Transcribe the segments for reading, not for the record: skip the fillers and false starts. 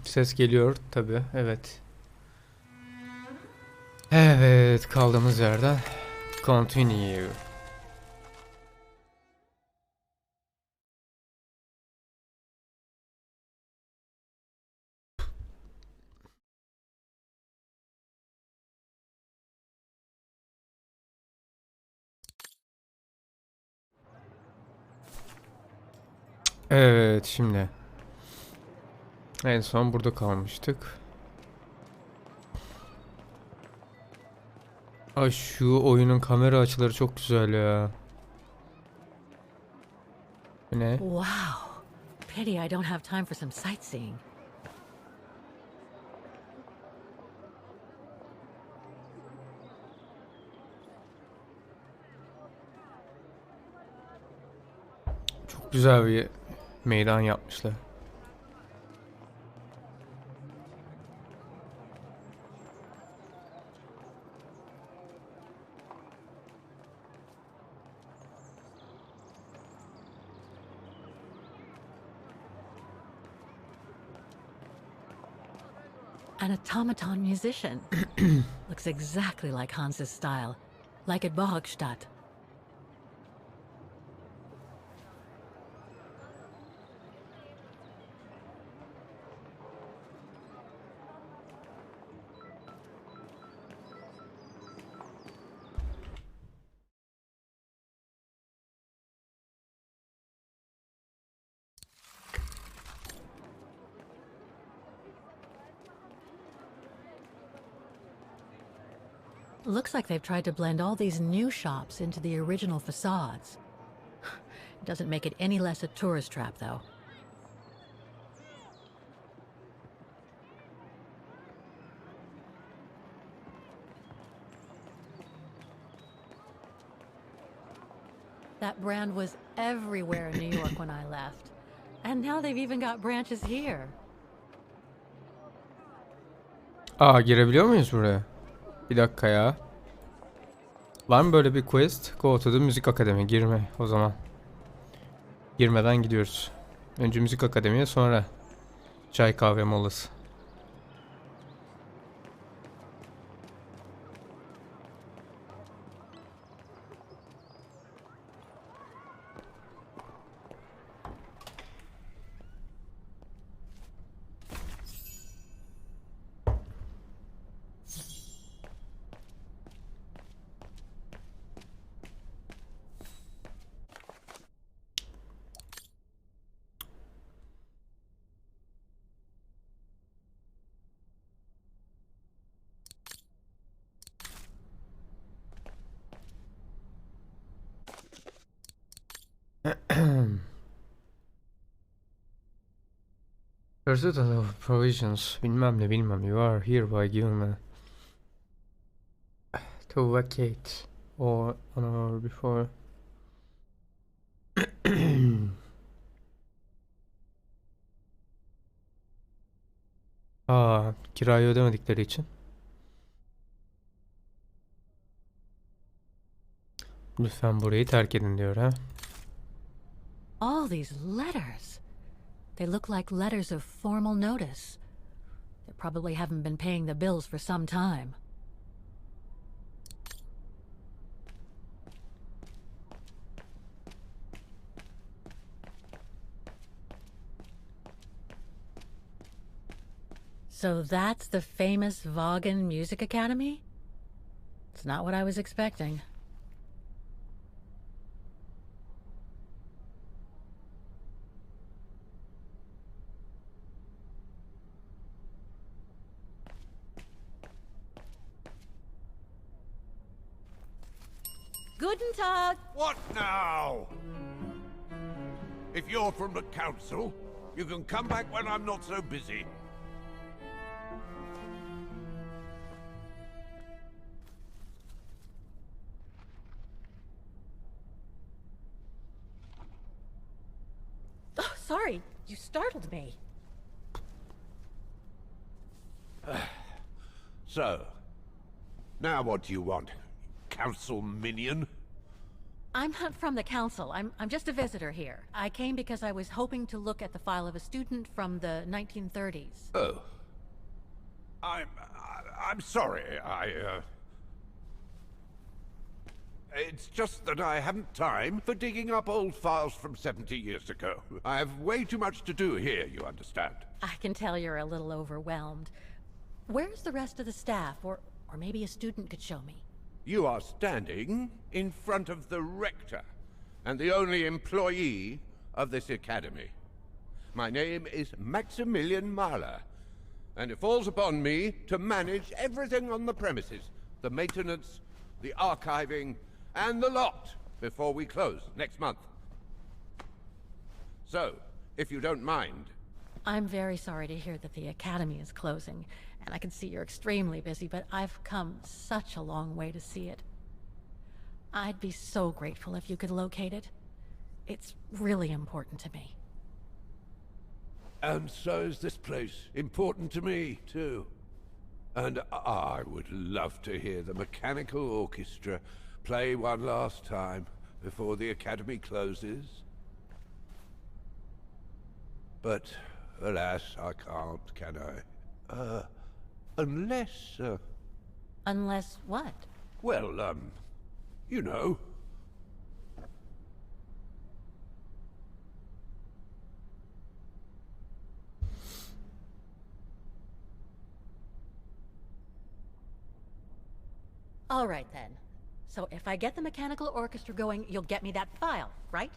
Ses geliyor tabi. Evet. Evet, kaldığımız yerden continue. Evet, şimdi en son burada kalmıştık. Ay, şu oyunun kamera açıları çok güzel ya. Bu ne? Wow. Pity I don't have time for some sightseeing. Çok güzel bir meydan yapmışlar. An automaton musician. Looks exactly like Hans's style. Like at Bohogstadt. Looks like they've tried to blend all these new shops into the original facades. Doesn't make it any less a tourist trap, though. That brand was everywhere in New York when I left. And now they've even got branches here. Aa, girebiliyor muyuz buraya? Bir dakika ya. Var mı böyle bir quest? Go to the Müzik Akademi. Girme o zaman. Girmeden gidiyoruz. Önce Müzik Akademi'ye, sonra çay kahve molası. Pursuit of provisions. Bilmem ne bilmem. You are hereby given a to vacate or on or before. Aa, kirayı ödemedikleri için. Lütfen burayı terk edin diyor ha. All these letters. They look like letters of formal notice. They probably haven't been paying the bills for some time. So that's the famous Vaughan Music Academy? It's not what I was expecting. Guten Tag! What now? If you're from the council, you can come back when I'm not so busy. Oh, sorry, you startled me. So, now what do you want, council minion? I'm not from the council. I'm just a visitor here. I came because I was hoping to look at the file of a student from the 1930s. Oh. I'm sorry. It's just that I haven't time for digging up old files from 70 years ago. I have way too much to do here, you understand. I can tell you're a little overwhelmed. Where's the rest of the staff? Or maybe a student could show me. You are standing in front of the rector and the only employee of this academy. My name is Maximilian Mahler, and it falls upon me to manage everything on the premises. The maintenance, the archiving, and the lot before we close next month. So, if you don't mind... I'm very sorry to hear that the academy is closing, and I can see you're extremely busy, but I've come such a long way to see it. I'd be so grateful if you could locate it. It's really important to me. And so is this place important to me, too. And I would love to hear the mechanical orchestra play one last time before the academy closes. But, alas, I can't, can I? Unless, Unless what? well, you know. All right, then. So if I get the mechanical orchestra going, you'll get me that file, right?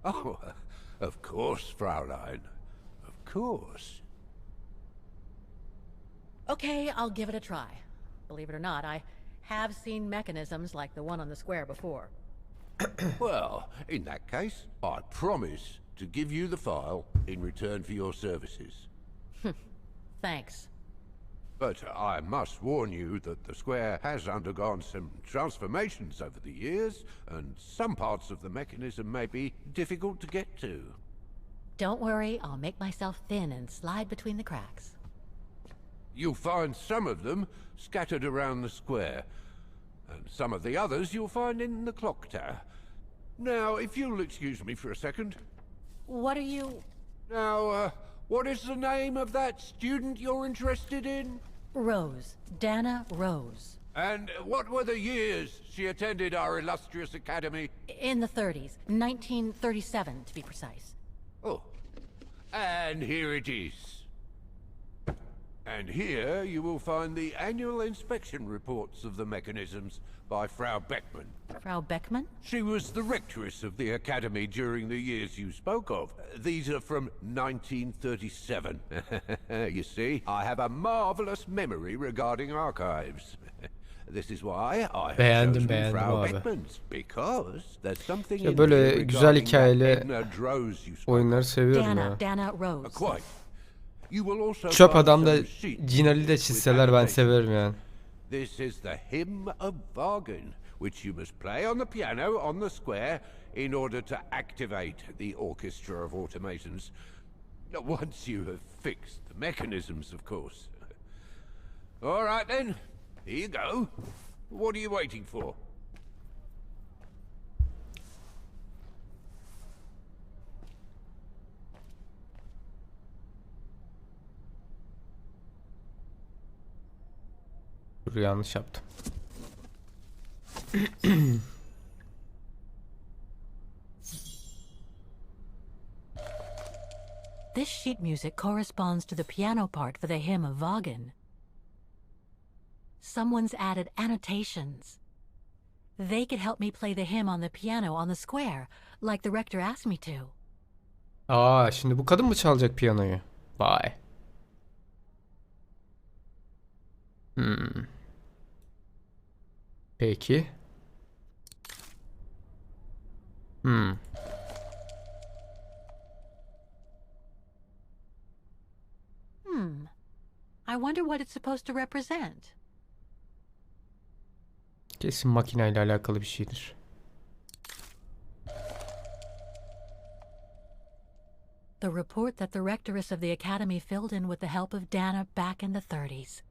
Oh, of course, Fraulein. Of course. Okay, I'll give it a try. Believe it or not, I have seen mechanisms like the one on the square before. Well, in that case, I promise to give you the file in return for your services. Thanks. But I must warn you that the square has undergone some transformations over the years, and some parts of the mechanism may be difficult to get to. Don't worry, I'll make myself thin and slide between the cracks. You'll find some of them scattered around the square, and some of the others you'll find in the clock tower. Now, if you'll excuse me for a second. What are you... Now, what is the name of that student you're interested in? Rose. Dana Rose. And what were the years she attended our illustrious academy? In the 30s. 1937, to be precise. Oh, and here it is. And here you will find the annual inspection reports of the mechanisms by Frau Beckmann. Frau Beckmann? She was the rectress of the academy during the years you spoke of. These are from 1937. You see, I have a marvelous memory regarding archives. This is why I have Beğendim, chosen beğendim Frau abi. Beckmann's, because there's something Ya in böyle here güzel regarding hikayeli that Edna Droz you spoke oyunları of. seviyorum ya. Dana Rose. Quite. You will also Çöp find adam da some sheets Cinali de with çizseler ben annotations. severim yani. This is the Hymn of Bargain, which you must play on the piano on the square in order to activate the orchestra of automations. Once you have fixed the mechanisms, of course. All right then, here you go. What are you waiting for? Dur, yanlış yaptım. This sheet music corresponds to the piano part for the Hymn of Wagen. Someone's added annotations. They could help me play the hymn on the piano on the square, like the rector asked me to. Aa, şimdi bu kadın mı çalacak piyanoyu? Vay. Peki. I wonder what it's supposed to represent. Kesin makineyle alakalı bir şeydir. The report that the rectoress of the academy filled in with the help of Dana back in the 30s.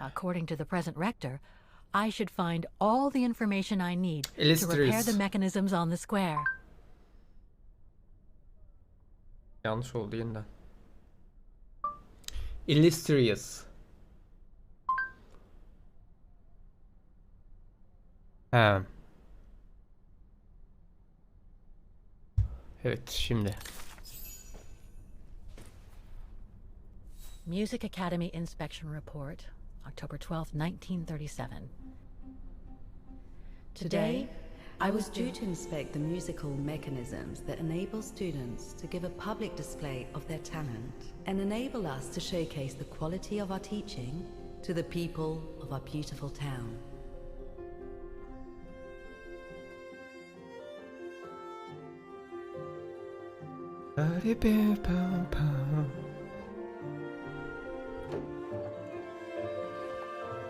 According to the present rector, I should find all the information I need to repair Illustrious. the mechanisms on the square. Yanlış oldu yeniden. Illustrious. He. Evet şimdi. Music Academy Inspection Report, October 12th, 1937. Today, I was due to inspect the musical mechanisms that enable students to give a public display of their talent and enable us to showcase the quality of our teaching to the people of our beautiful town.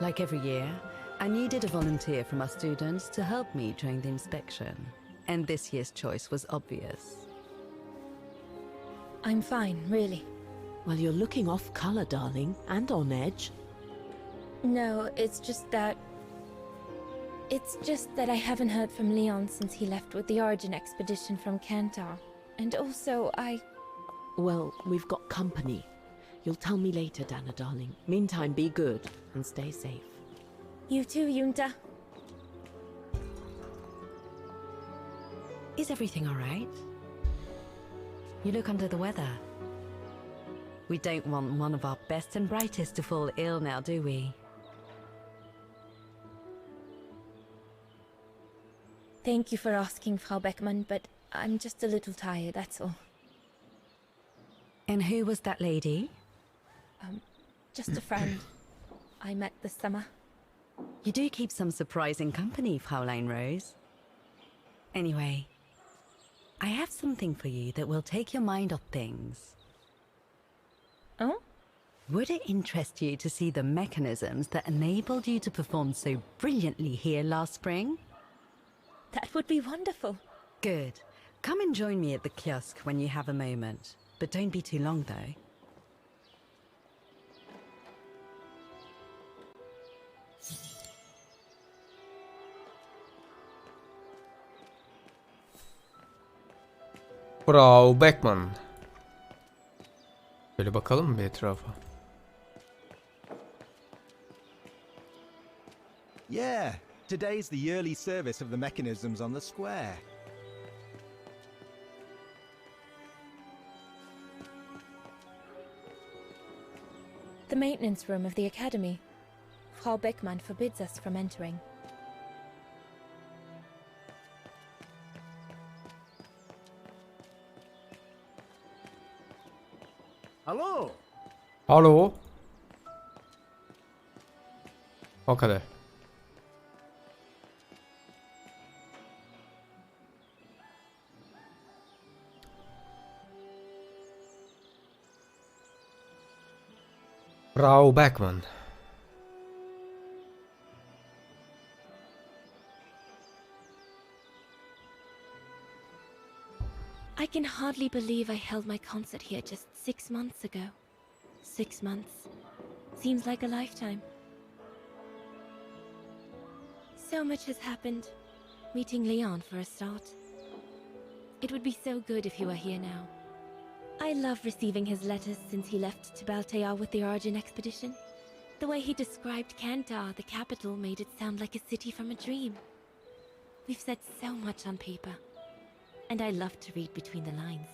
Like every year, I needed a volunteer from our students to help me during the inspection, and this year's choice was obvious. I'm fine, really. Well, you're looking off color, darling, and on edge. No, it's just that... I haven't heard from Leon since he left with the Origin expedition from Kantar. And also, Well, we've got company. You'll tell me later, Dana, darling. Meantime, be good and stay safe. You too, Yunta. Is everything all right? You look under the weather. We don't want one of our best and brightest to fall ill now, do we? Thank you for asking, Frau Beckmann, but I'm just a little tired, that's all. And who was that lady? Just a friend I met this summer. You do keep some surprising company, Fraulein Rose. Anyway, I have something for you that will take your mind off things. Oh? Would it interest you to see the mechanisms that enabled you to perform so brilliantly here last spring? That would be wonderful. Good. Come and join me at the kiosk when you have a moment. But don't be too long, though. Frau Beckmann. Böyle bakalım mı bir etrafa? Yeah, today's the yearly service of the mechanisms on the square. The maintenance room of the Academy. Frau Beckmann forbids us from entering. Hello! Alo. O kadar. Frau Beckmann. I can hardly believe I held my concert here just 6 months ago. 6 months. Seems like a lifetime. So much has happened. Meeting Leon for a start. It would be so good if he were here now. I love receiving his letters since he left to Baltea with the Origin expedition. The way he described Kantar, the capital, made it sound like a city from a dream. We've said so much on paper. And I love to read between the lines.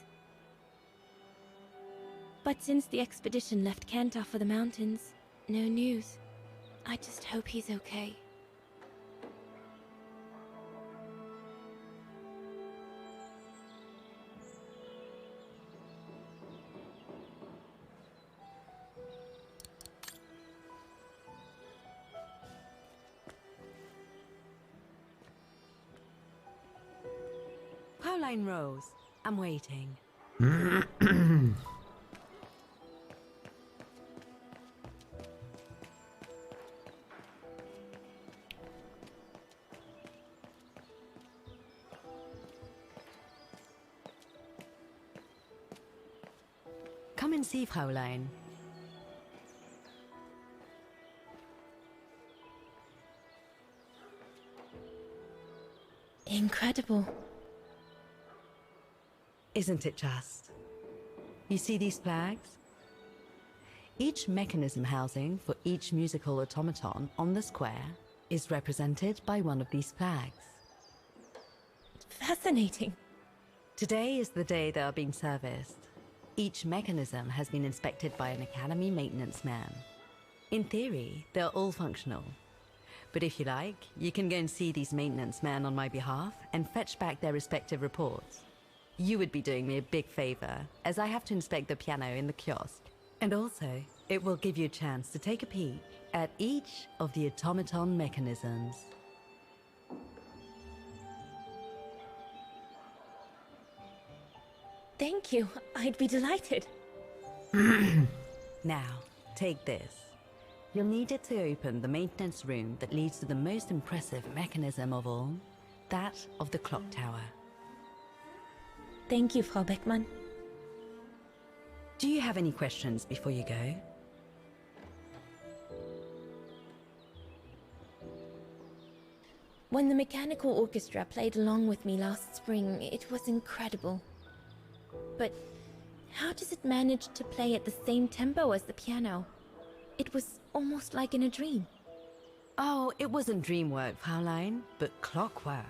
But since the expedition left Kantar for the mountains, no news. I just hope he's okay. Fraulein Rose, I'm waiting. Come and see, Fraulein. Incredible. Isn't it just? You see these flags? Each mechanism housing for each musical automaton on the square is represented by one of these flags. Fascinating. Today is the day they are being serviced. Each mechanism has been inspected by an Academy maintenance man. In theory, they're all functional. But if you like, you can go and see these maintenance men on my behalf and fetch back their respective reports. You would be doing me a big favor, as I have to inspect the piano in the kiosk. And also, it will give you a chance to take a peek at each of the automaton mechanisms. Thank you. I'd be delighted. Now, take this. You'll need it to open the maintenance room that leads to the most impressive mechanism of all, that of the clock tower. Thank you, Frau Beckmann. Do you have any questions before you go? When the mechanical orchestra played along with me last spring, it was incredible. But how does it manage to play at the same tempo as the piano? It was almost like in a dream. Oh, it wasn't dream work, Fraulein, but clockwork.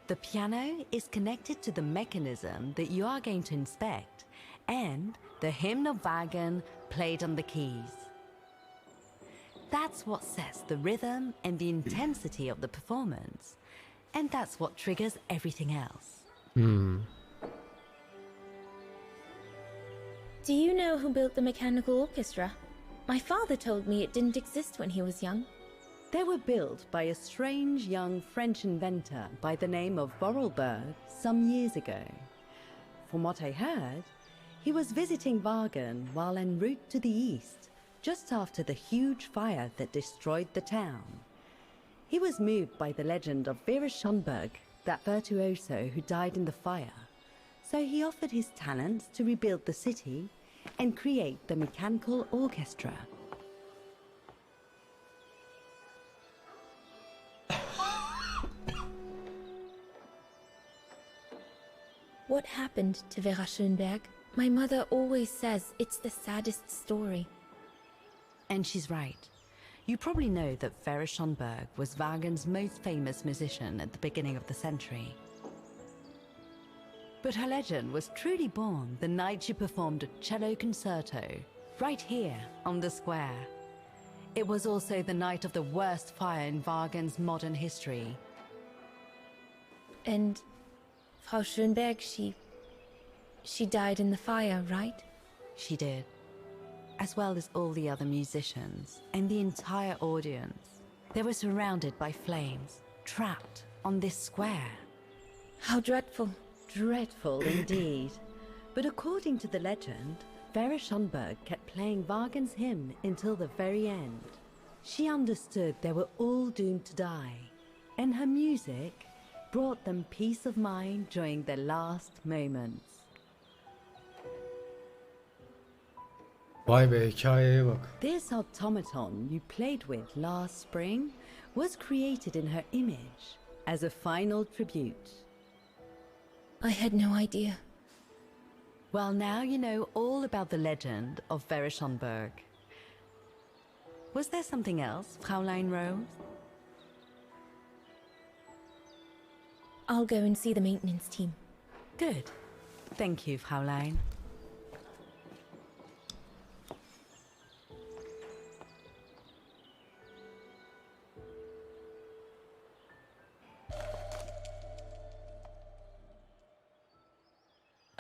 The piano is connected to the mechanism that you are going to inspect, and the hymn of Wagen played on the keys. That's what sets the rhythm and the intensity of the performance, and that's what triggers everything else. Do you know who built the mechanical orchestra? My father told me it didn't exist when he was young. They were built by a strange young French inventor by the name of Borelberg some years ago. From what I heard, he was visiting Wagen while en route to the east, just after the huge fire that destroyed the town. He was moved by the legend of Vera Schönberg, that virtuoso who died in the fire. So he offered his talents to rebuild the city and create the mechanical orchestra. What happened to Vera Schönberg? My mother always says it's the saddest story. And she's right. You probably know that Vera Schönberg was Wagen's most famous musician at the beginning of the century. But her legend was truly born the night she performed a cello concerto, right here on the square. It was also the night of the worst fire in Wagen's modern history. And Frau Schönberg, she died in the fire, right? She did, as well as all the other musicians and the entire audience. They were surrounded by flames, trapped on this square. How dreadful. Dreadful indeed. But according to the legend, Vera Schönberg kept playing Wagen's hymn until the very end. She understood they were all doomed to die, and her music brought them peace of mind during their last moments. Vay be, hikayeye bak. This automaton you played with last spring was created in her image as a final tribute. I had no idea. Well, now you know all about the legend of Vera Schönberg. Was there something else, Fraulein Rose? I'll go and see the maintenance team. Good. Thank you, Fraulein.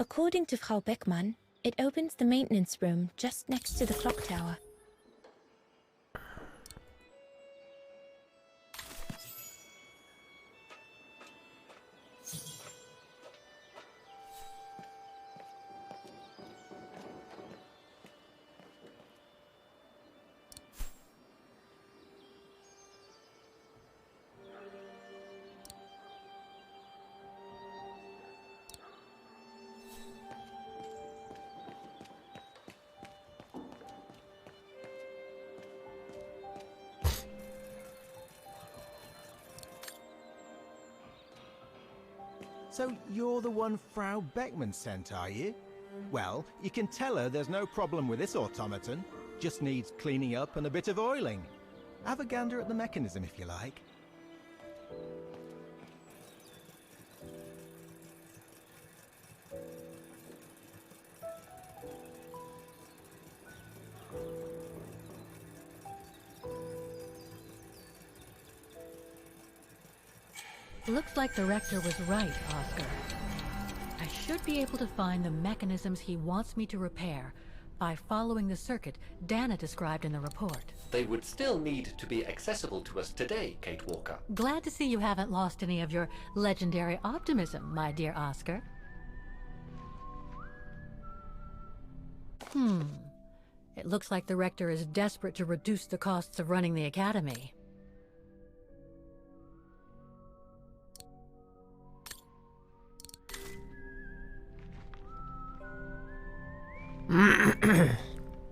According to Frau Beckmann, it opens the maintenance room just next to the clock tower. So you're the one Frau Beckman sent, are you? Well, you can tell her there's no problem with this automaton. Just needs cleaning up and a bit of oiling. Have a gander at the mechanism if you like. Looks like the rector was right, Oscar. I should be able to find the mechanisms he wants me to repair by following the circuit Dana described in the report. They would still need to be accessible to us today, Kate Walker. Glad to see you haven't lost any of your legendary optimism, my dear Oscar. It looks like the rector is desperate to reduce the costs of running the academy.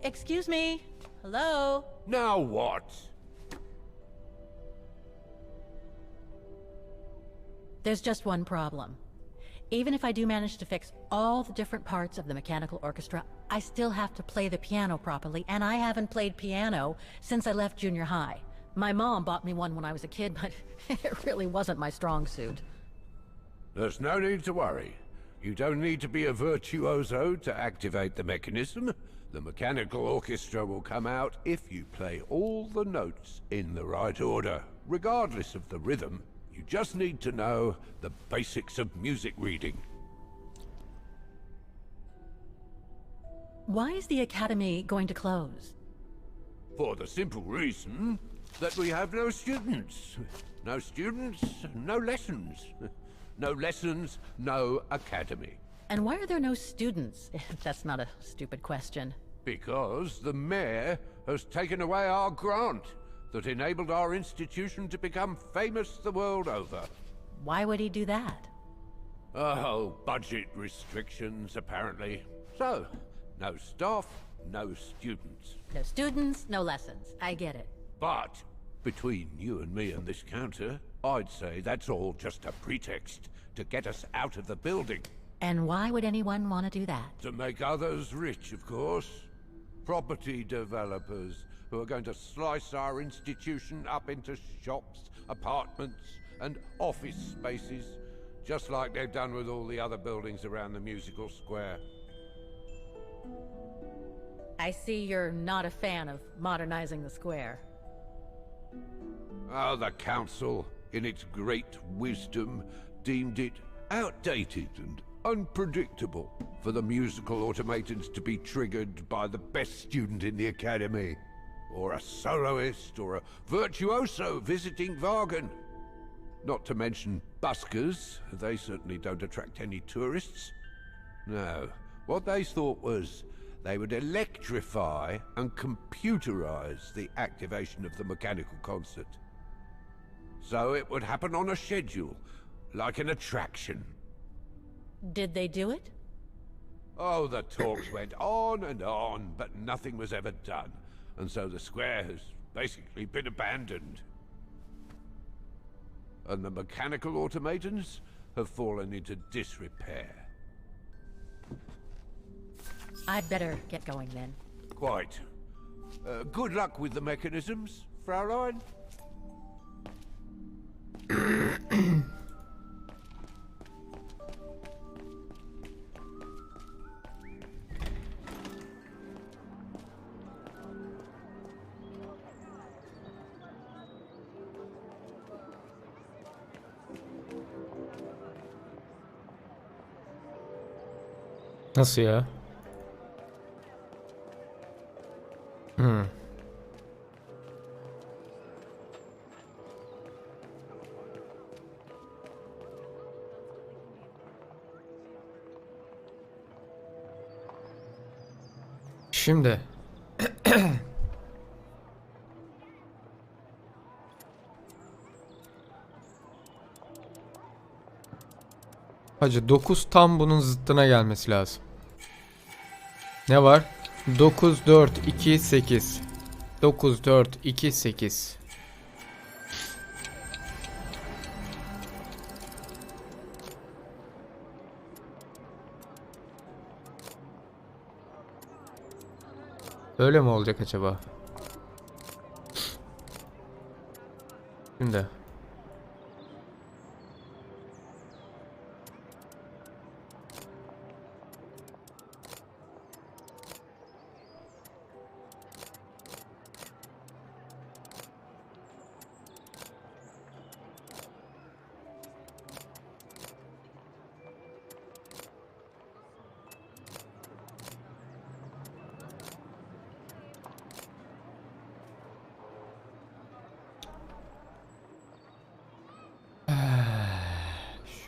Excuse me. Hello? Now what? There's just one problem. Even if I do manage to fix all the different parts of the mechanical orchestra, I still have to play the piano properly, and I haven't played piano since I left junior high. My mom bought me one when I was a kid, but it really wasn't my strong suit. There's no need to worry. You don't need to be a virtuoso to activate the mechanism. The mechanical orchestra will come out if you play all the notes in the right order, regardless of the rhythm. You just need to know the basics of music reading. Why is the academy going to close? For the simple reason that we have no students. No students, no lessons. No lessons, no academy. And why are there no students? If that's not a stupid question. Because the mayor has taken away our grant that enabled our institution to become famous the world over. Why would he do that? Oh, budget restrictions, apparently. So, no staff, no students. No students, no lessons. I get it. But, between you and me and this counter, I'd say that's all just a pretext to get us out of the building. And why would anyone want to do that? To make others rich, of course. Property developers who are going to slice our institution up into shops, apartments, and office spaces, just like they've done with all the other buildings around the musical square. I see you're not a fan of modernizing the square. Oh, the council, in its great wisdom, deemed it outdated and unpredictable for the musical automatons to be triggered by the best student in the academy, or a soloist, or a virtuoso visiting Wagen. Not to mention buskers, they certainly don't attract any tourists. No, what they thought was they would electrify and computerize the activation of the mechanical concert. So it would happen on a schedule, like an attraction. Did they do it? Oh, the talks went on, but nothing was ever done. And so the square has basically been abandoned. And the mechanical automatons have fallen into disrepair. I'd better get going then. Quite. Good luck with the mechanisms, Fraulein. Nasıl ya? Şimdi Hacı 9 tam bunun zıttına gelmesi lazım. Ne var? 9 4 2 8. 9 4 2 8. Öyle mi olacak acaba? Şimdi.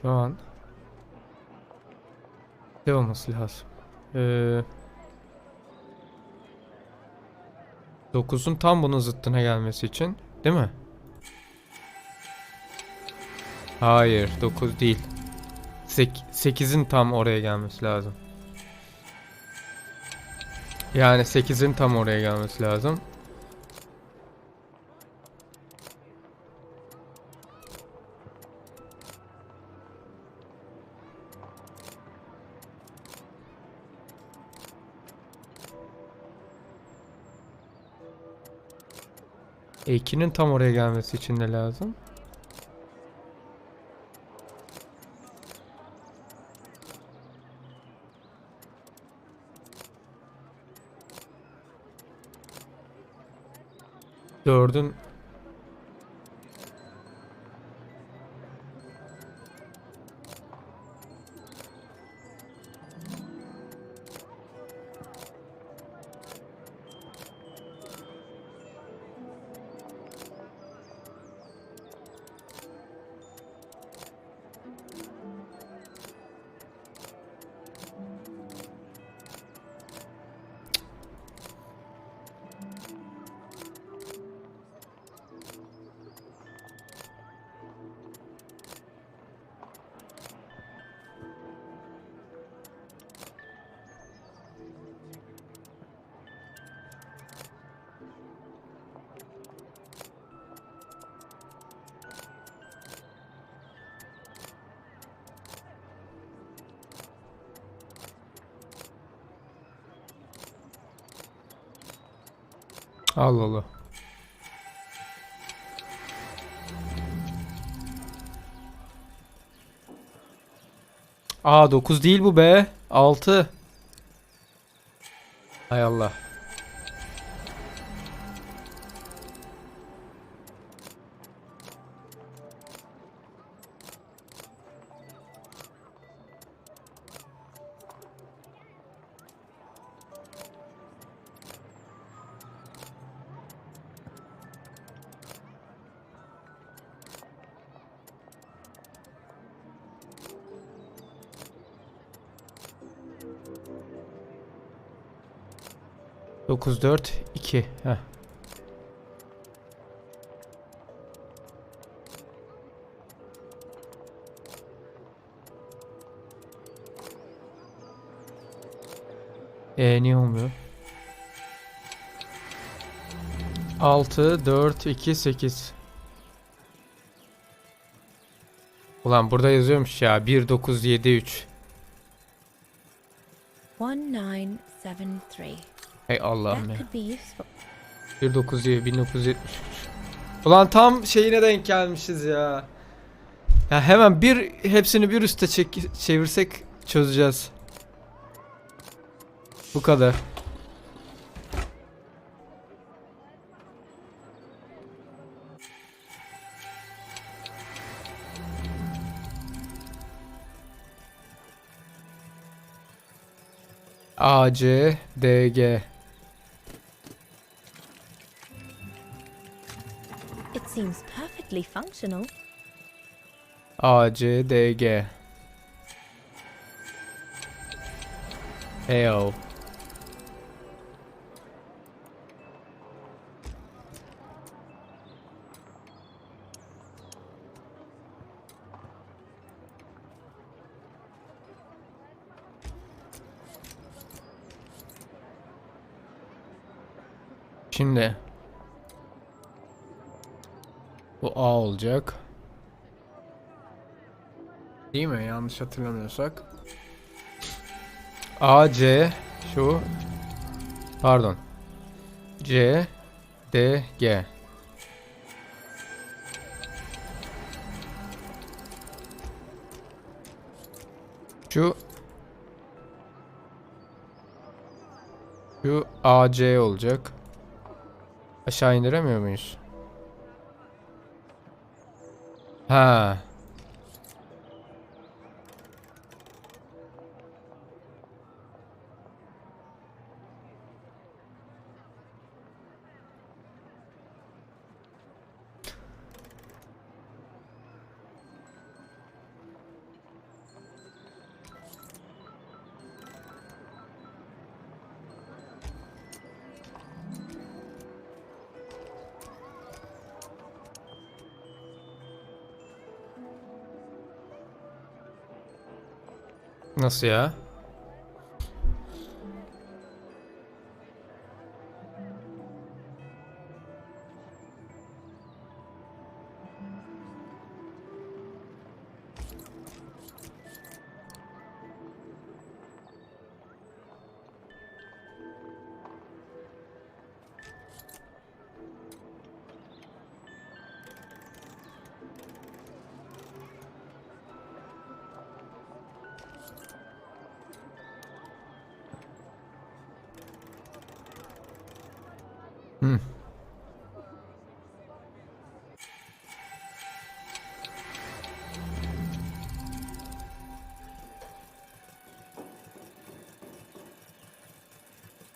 Şu an ne olması lazım? 9'un tam bunun zıttına gelmesi için, değil mi? Hayır, 9 değil. 8'in tam oraya gelmesi lazım. Yani 8'in tam oraya gelmesi lazım. E2'nin tam oraya gelmesi için ne lazım? Dördün Allah Allah. Aa 9 değil bu be. 6. Hay Allah. Dokuz dört 2. Heh. Niye olmuyor? 6 4 2 8. Ulan burada yazıyormuş ya 1 9 7 3. 1973. Hey Allah'ım That ya. could be useful. 1 9 7 1973. Ulan tam şeyine denk gelmişiz ya. Ya hemen hepsini bir üste çevirsek çözeceğiz. Bu kadar. A C D G. It seems perfectly functional. A C D G. Heyo. Şimdi bu A olacak. Değil mi? Yanlış hatırlamıyorsak. A C şu. Pardon. C, D, G. Şu AC olacak. Aşağı indiremiyor muyuz? Ha. Nasıl ya? Hmm.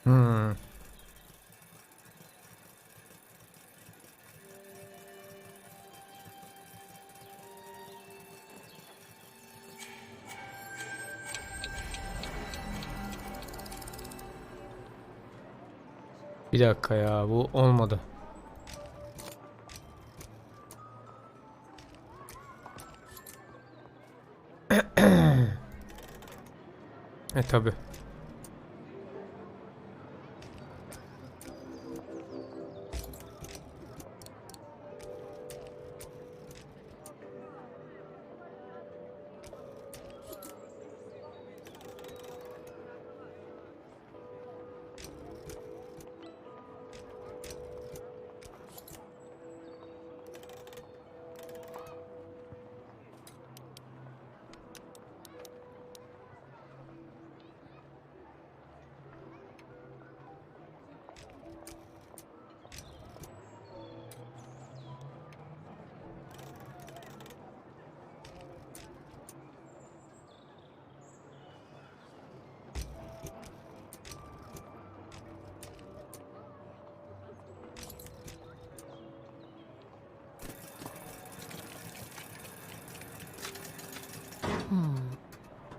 Hmm. Bir dakika ya, bu olmadı. Tabi.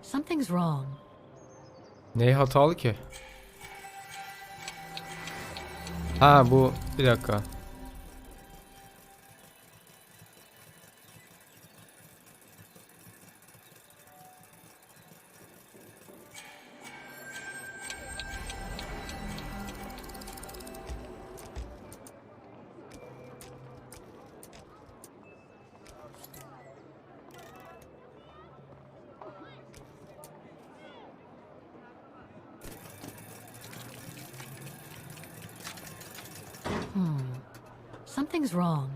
Something's wrong. Neyi hatalı ki? Ha, bu bir dakika. Something's wrong.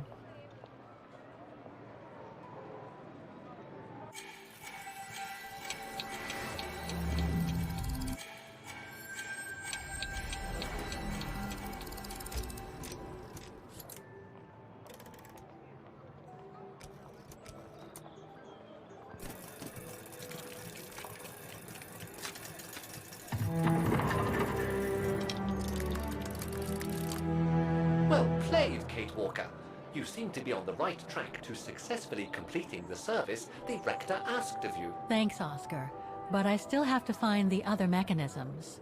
Well played, Kate Walker. You seem to be on the right track to successfully completing the service the Rector asked of you. Thanks, Oscar. But I still have to find the other mechanisms.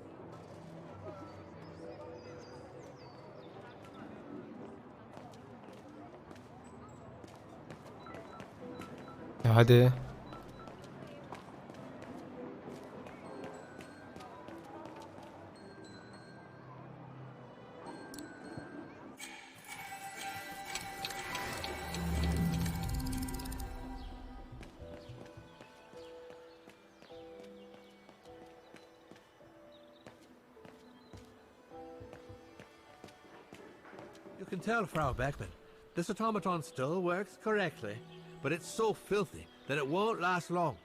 Hadi. You can tell, Frau Beckman. This automaton still works correctly, but it's so filthy that it won't last long.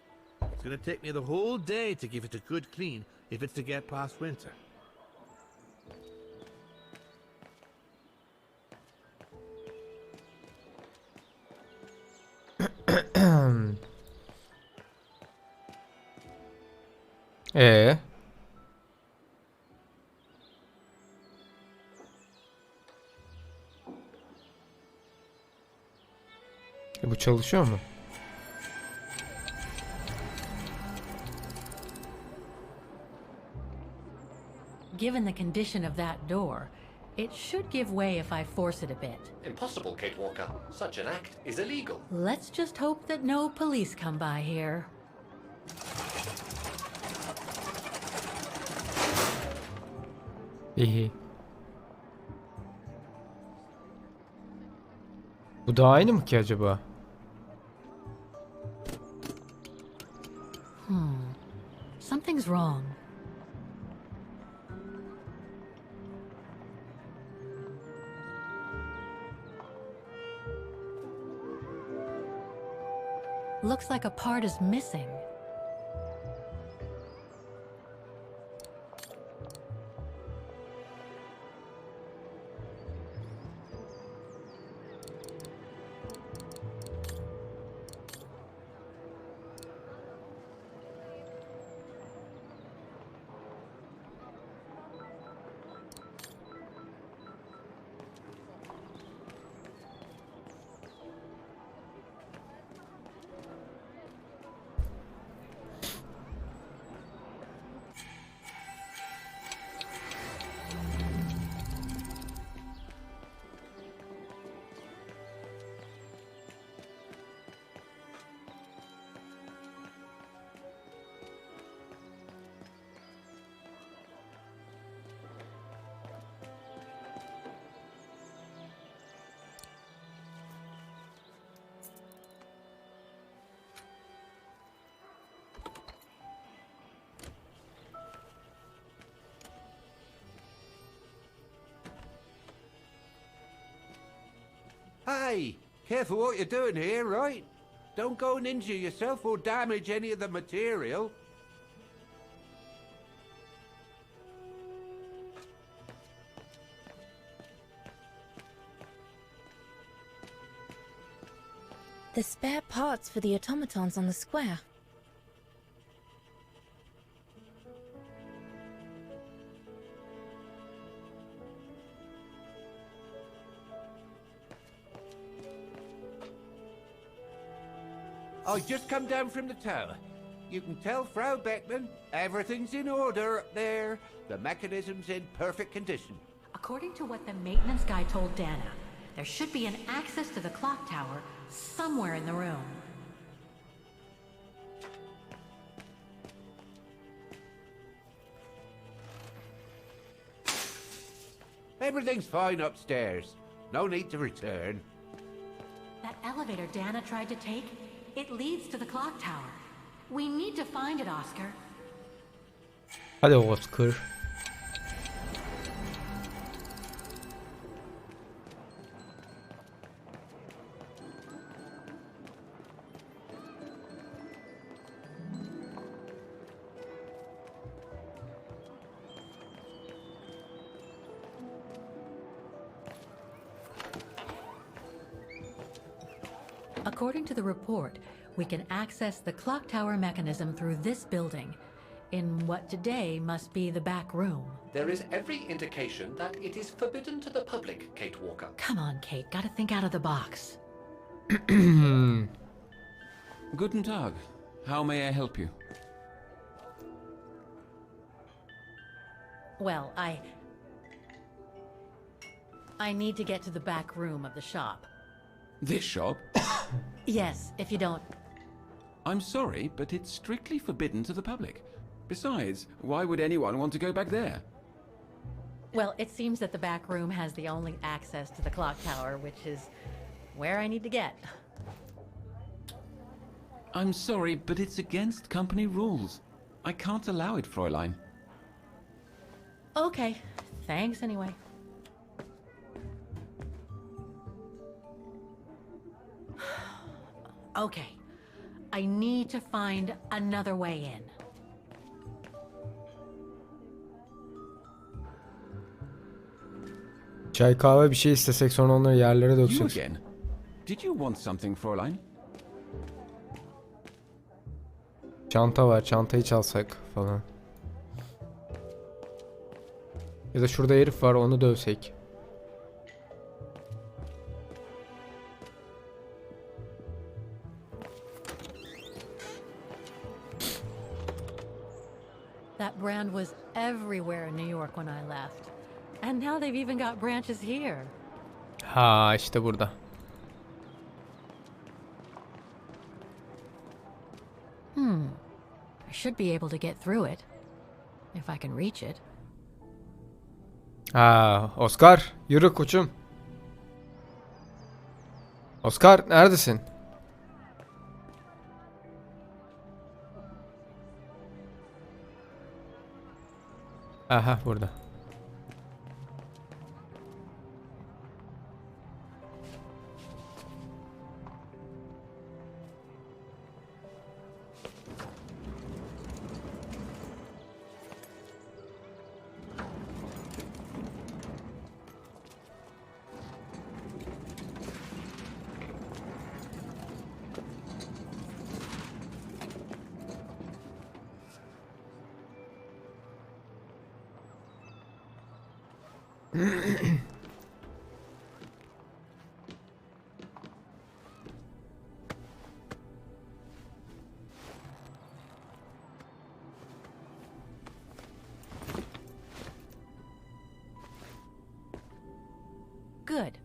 It's gonna take me the whole day to give it a good clean if it's to get past winter. Ee. Bu çalışıyor mu? Given the condition of that door, it should give way if I force it a bit. Impossible, Kate Walker. Such an act is illegal. Let's just hope that no police come by here. İyi. Bu da aynı mı ki acaba? Something's wrong. Looks like a part is missing. Hey, careful what you're doing here, right? Don't go and injure yourself or damage any of the material. The spare parts for the automatons on the square. I just come down from the tower. You can tell Frau Beckman everything's in order up there. The mechanism's in perfect condition. According to what the maintenance guy told Dana, there should be an access to the clock tower somewhere in the room. Everything's fine upstairs. No need to return. That elevator Dana tried to take, it leads to the clock tower. We need to find it, Oscar. Hadi Oscar. According to the report, we can access the clock tower mechanism through this building, in what today must be the back room. There is every indication that it is forbidden to the public, Kate Walker. Come on, Kate, gotta think out of the box. Guten Tag. How may I help you? Well, I need to get to the back room of the shop. This shop? Yes, if you don't... I'm sorry, but it's strictly forbidden to the public. Besides, why would anyone want to go back there? Well, it seems that the back room has the only access to the clock tower, which is where I need to get. I'm sorry, but it's against company rules. I can't allow it, Fräulein. Okay, thanks anyway. Okay. I need to find another way in. Çay kahve bir şey istesek sonra onları yerlere You döksek. again? Did you want something, Fräulein? Çanta var, çantayı çalsak falan. Ya da şurada herif var, onu dövsek. That brand was everywhere in New York when I left. And now they've even got branches here. Ha işte burada. I should be able to get through it. If I can reach it. Ha Oscar, yürü koçum. Oscar neredesin? Aha burada. Good.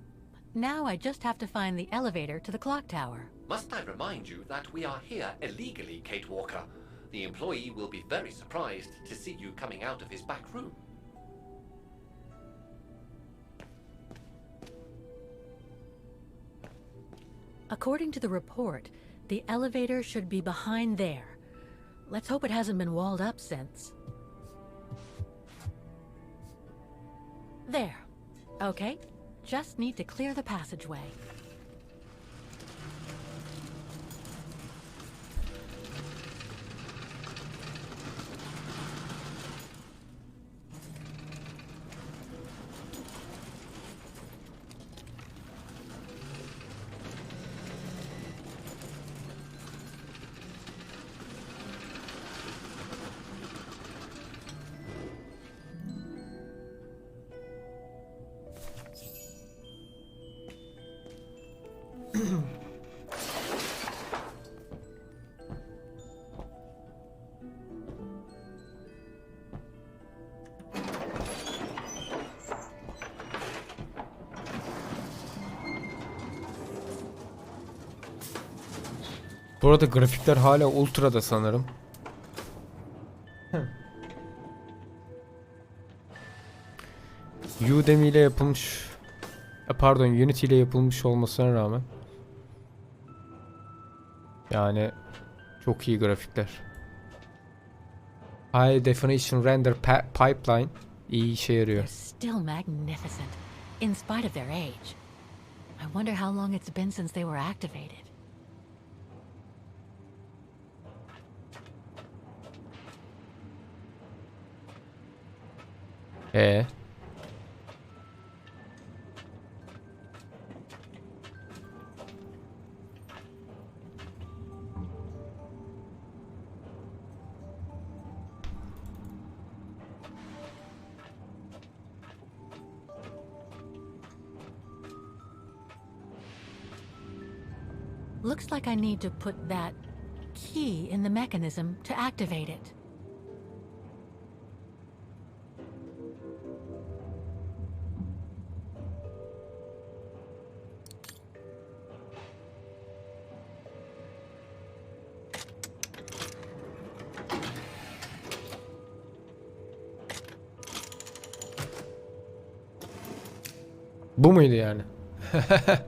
Now I just have to find the elevator to the clock tower. Must I remind you that we are here illegally, Kate Walker? The employee will be very surprised to see you coming out of his back room. According to the report, the elevator should be behind there. Let's hope it hasn't been walled up since. There. Okay. Just need to clear the passageway. Bu arada grafikler hala ultra'da sanırım. Udemy ile yapılmış, pardon Unity ile yapılmış olmasına rağmen yani çok iyi grafikler. High Definition Render Pipeline iyi işe yarıyor. They're still magnificent, in spite of their age. I wonder how long it's been since they were activated. Looks like I need to put that key in the mechanism to activate it. Bu muydu yani? That's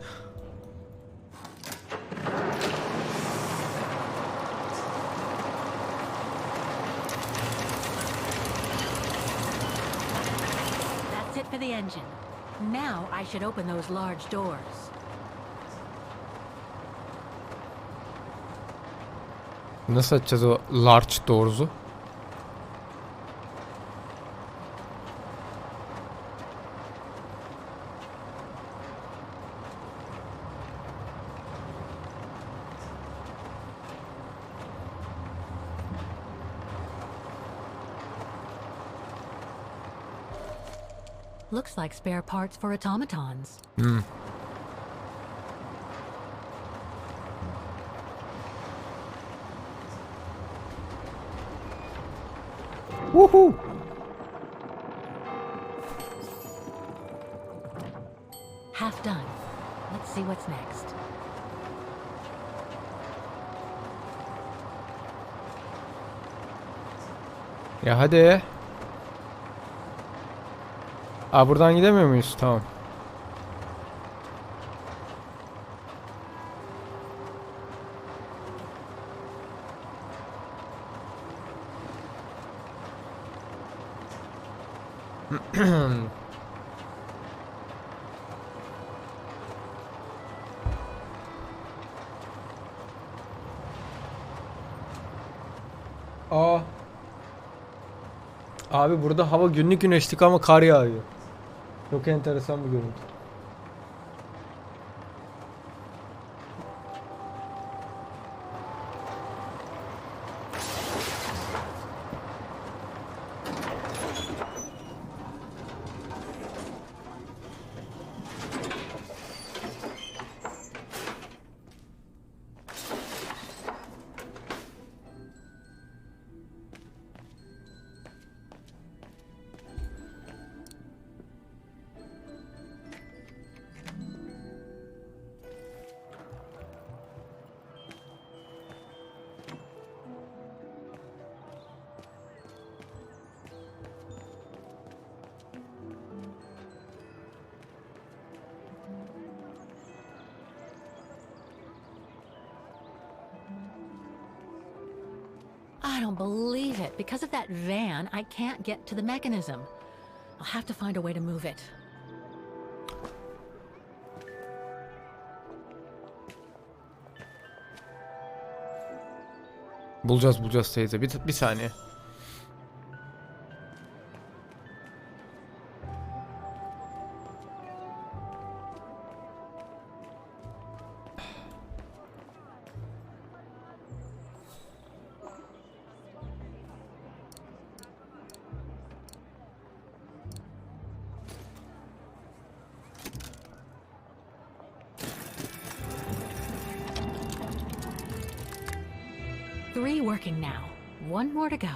it for the engine. Now I should open those large doors. Nasıl açacağız o large door'u? Looks like spare parts for automatons. Woohoo! Half done. Let's see what's next. Ya hadi. Aa, buradan gidemiyor muyuz? Tamam. Aa. Abi burada hava günlük güneşlik ama kar yağıyor. Çok enteresan bir görüntü. I don't believe it. Because of that van, I can't get to the mechanism. I'll have to find a way to move it. Bulacağız teyze. Bir saniye. Three working now. One more to go.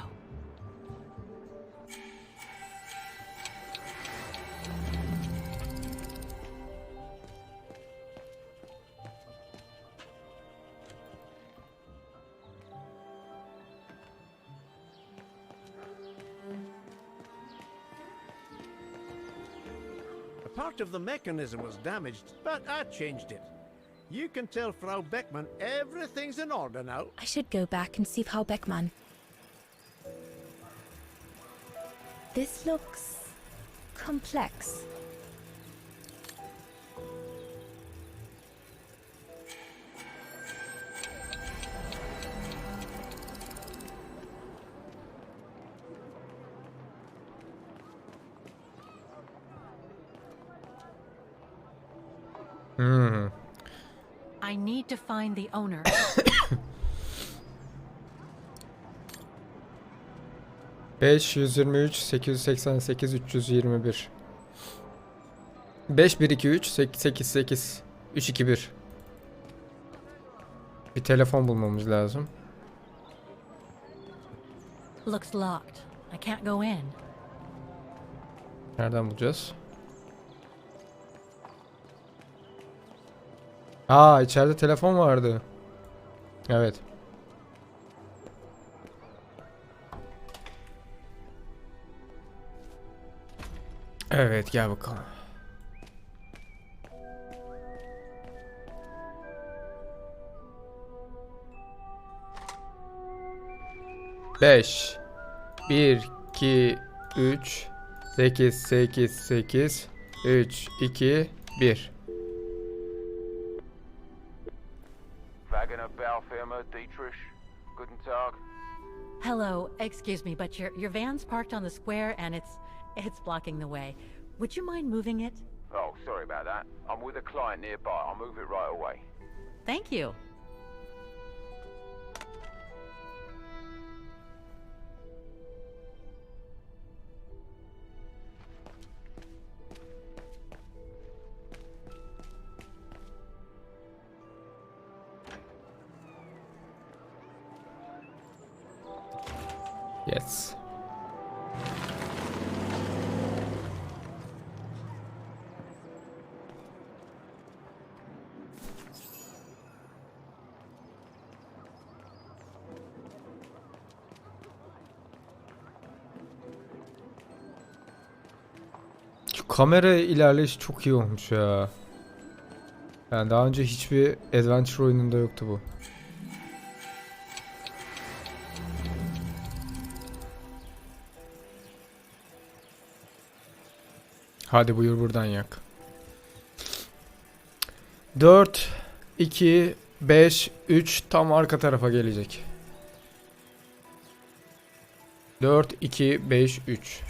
A part of the mechanism was damaged, but I changed it. You can tell Frau Beckmann everything's in order now. I should go back and see Frau Beckmann. This looks complex. I need to find the owner. 523 888 321 5123 888 321. Bir telefon bulmamız lazım. Looks locked. I can't go in. Nereden bulacağız? Aa, içeride telefon vardı. Evet. Evet, gel bakalım. Beş, bir, iki, üç, sekiz, sekiz, sekiz, üç, iki, bir. Wagner Baufirma, Dietrich. Guten Tag. Hello, excuse me, but your van's parked on the square and it's blocking the way. Would you mind moving it? Oh, sorry about that. I'm with a client nearby. I'll move it right away. Thank you. Yes. Şu kamera ilerleyişi çok iyi olmuş ya. Yani daha önce hiçbir adventure oyununda yoktu bu. Hadi buyur buradan yak. 4, 2, 5, 3 tam arka tarafa gelecek. 4, 2, 5, 3.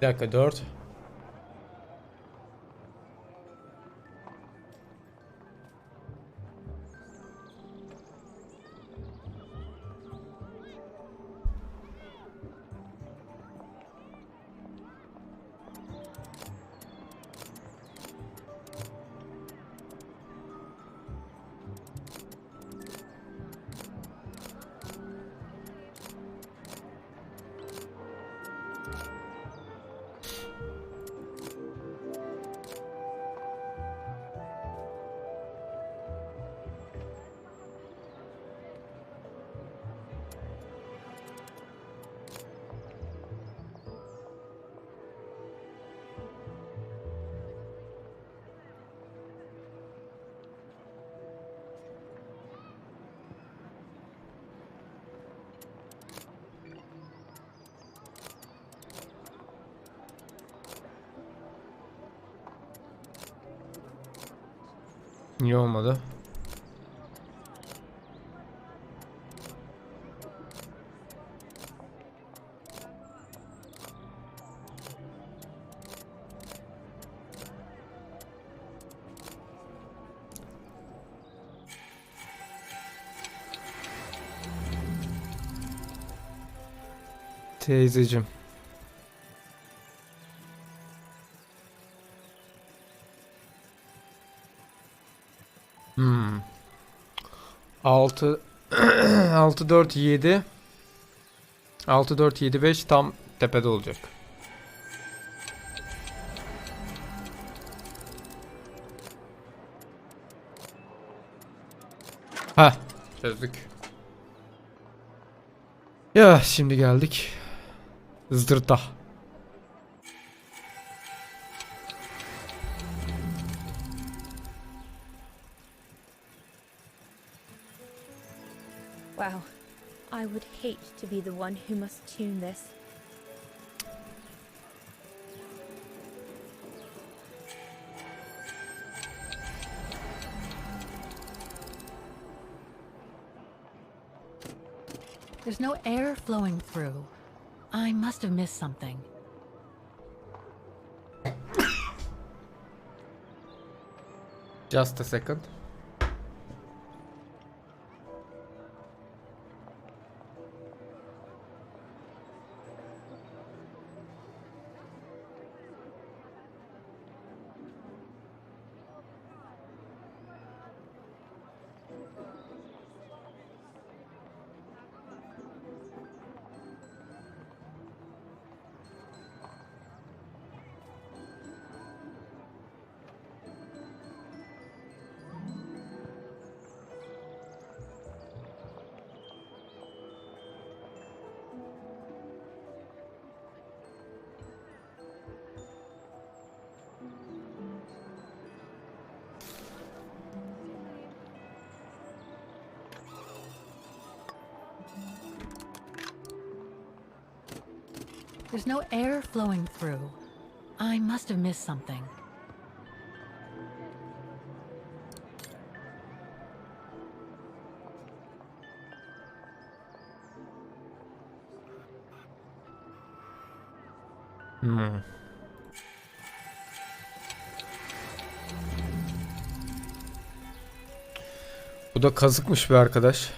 Bir dakika 4. Niye olmadı? Teyzeciğim. Hmm. 6 6 4 7 6 4 7 5 tam tepede olacak. Ha, çözdük. Ya şimdi geldik. Zırta. Wow. I would hate to be the one who must tune this. There's no air flowing through. I must have missed something. Just a second. There's no air flowing through. I must have missed something. Bu da kazıkmış bir arkadaş.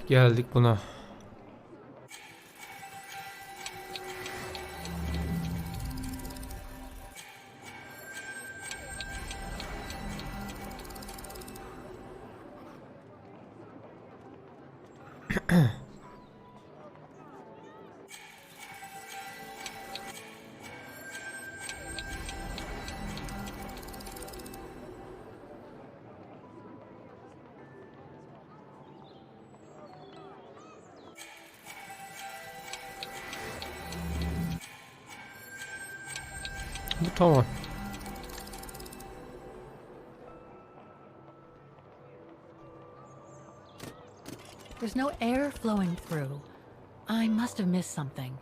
Geldik buna. Bu tamam. There's no air flowing through. I must have missed something.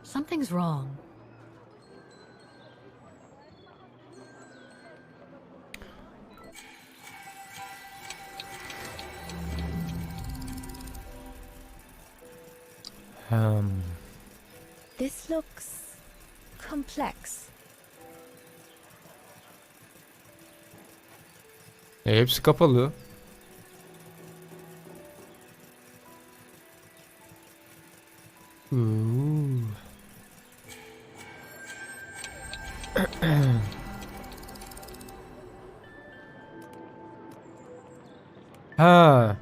Something's wrong. This looks complex. Hepsi kapalı. Ha.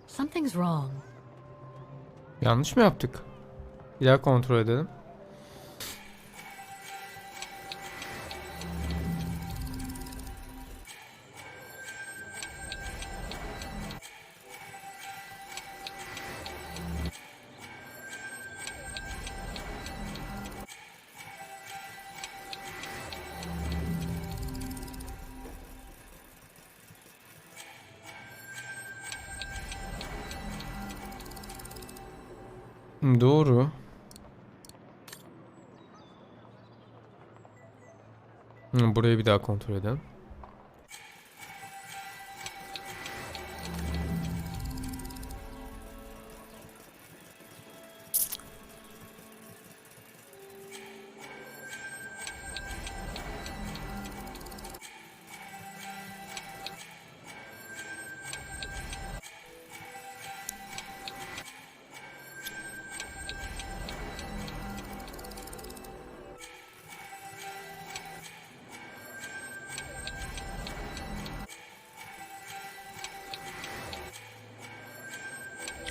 Something's wrong. Yanlış mı yaptık? Bir daha kontrol edelim. Doğru. Burayı bir daha kontrol edelim.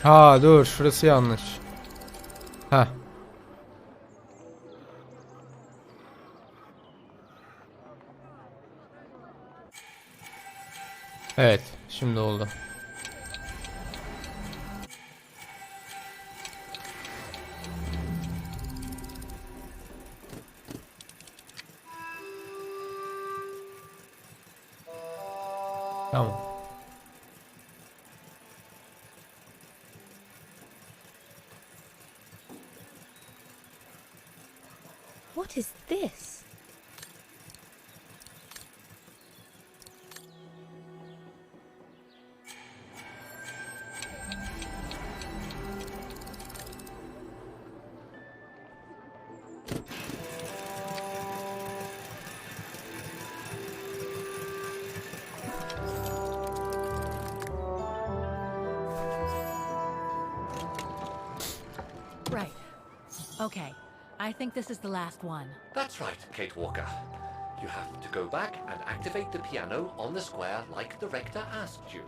Ha dur, şurası yanlış. Ha. Evet, şimdi oldu. Tamam. What is this? Right. Okay. I think this is the last one. That's right, Kate Walker. You have to go back and activate the piano on the square like the rector asked you.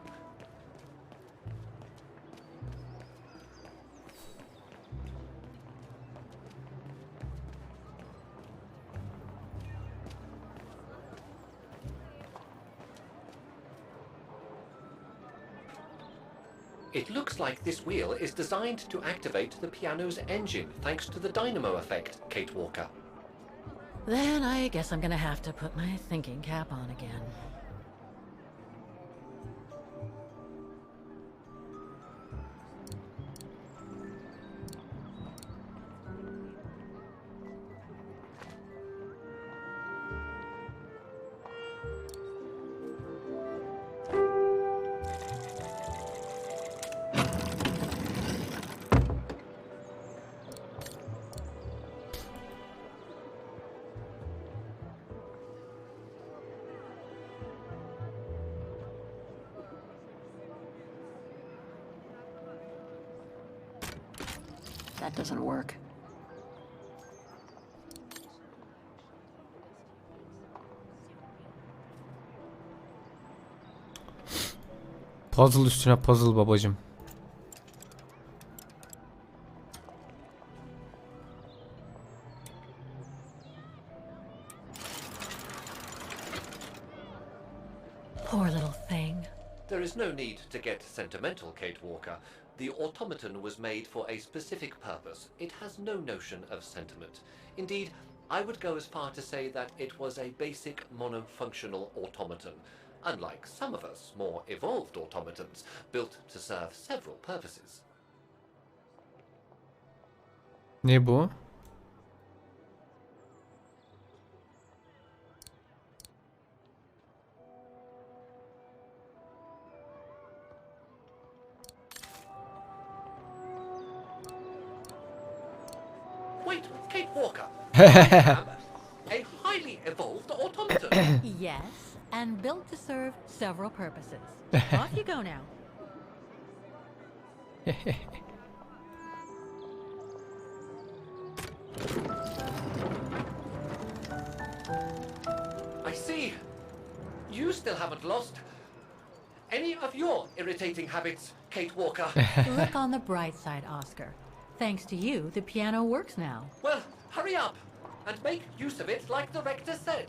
It looks like this wheel is designed to activate the piano's engine thanks to the dynamo effect, Kate Walker. Then I guess I'm gonna have to put my thinking cap on again. That doesn't work. Puzzle üstüne puzzle babacım. Poor little thing. There is no need to get sentimental, Kate Walker. The automaton was made for a specific purpose. It has no notion of sentiment. Indeed, I would go as far to say that it was a basic monofunctional automaton, unlike some of us more evolved automatons, built to serve several purposes. Ne bu? Wait, Kate Walker! I am a highly evolved automaton. Yes? and built to serve several purposes. Off you go now. I see. You still haven't lost any of your irritating habits, Kate Walker. Look on the bright side, Oscar. Thanks to you, the piano works now. Well, hurry up and make use of it like the rector said.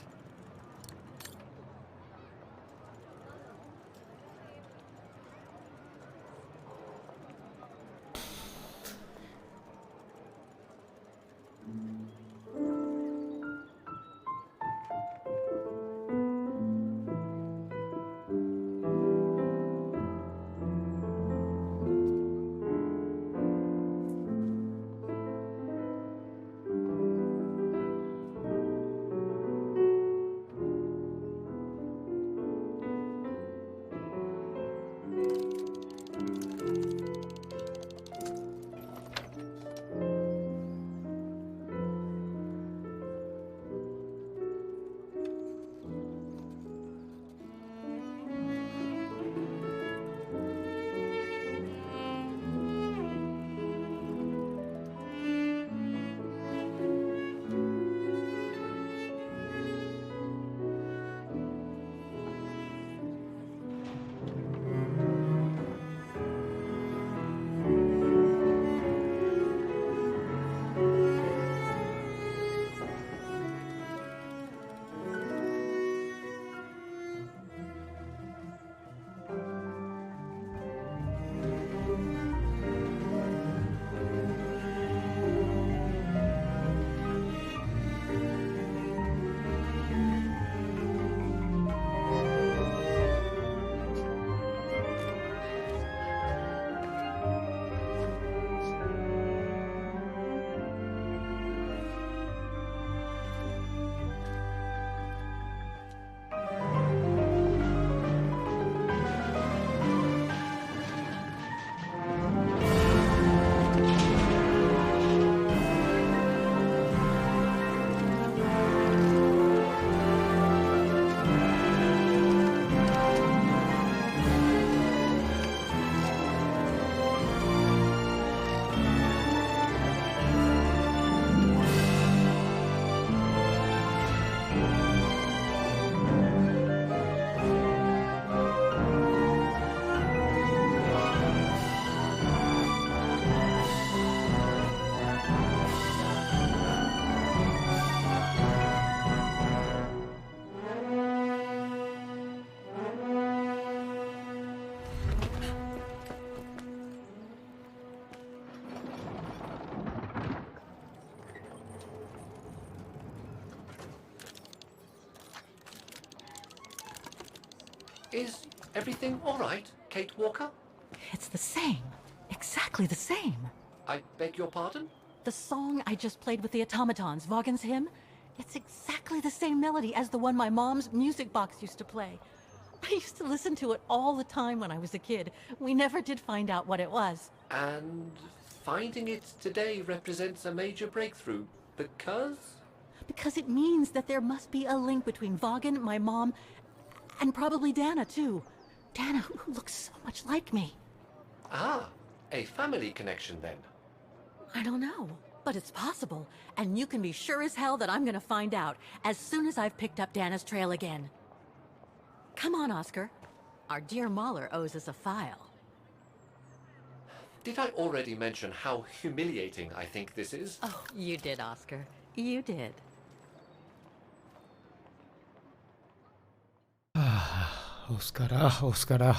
Is everything all right, Kate Walker? It's the same. Exactly the same. I beg your pardon? The song I just played with the automatons, Vaughan's hymn, it's exactly the same melody as the one my mom's music box used to play. I used to listen to it all the time when I was a kid. We never did find out what it was. And finding it today represents a major breakthrough, because? Because it means that there must be a link between Vaughan, my mom, and probably Dana, too. Dana, who looks so much like me. Ah, a family connection then. I don't know, but it's possible. And you can be sure as hell that I'm gonna find out as soon as I've picked up Dana's trail again. Come on, Oscar. Our dear Mahler owes us a file. Did I already mention how humiliating I think this is? Oh, you did, Oscar. You did. Oscara, Oscara.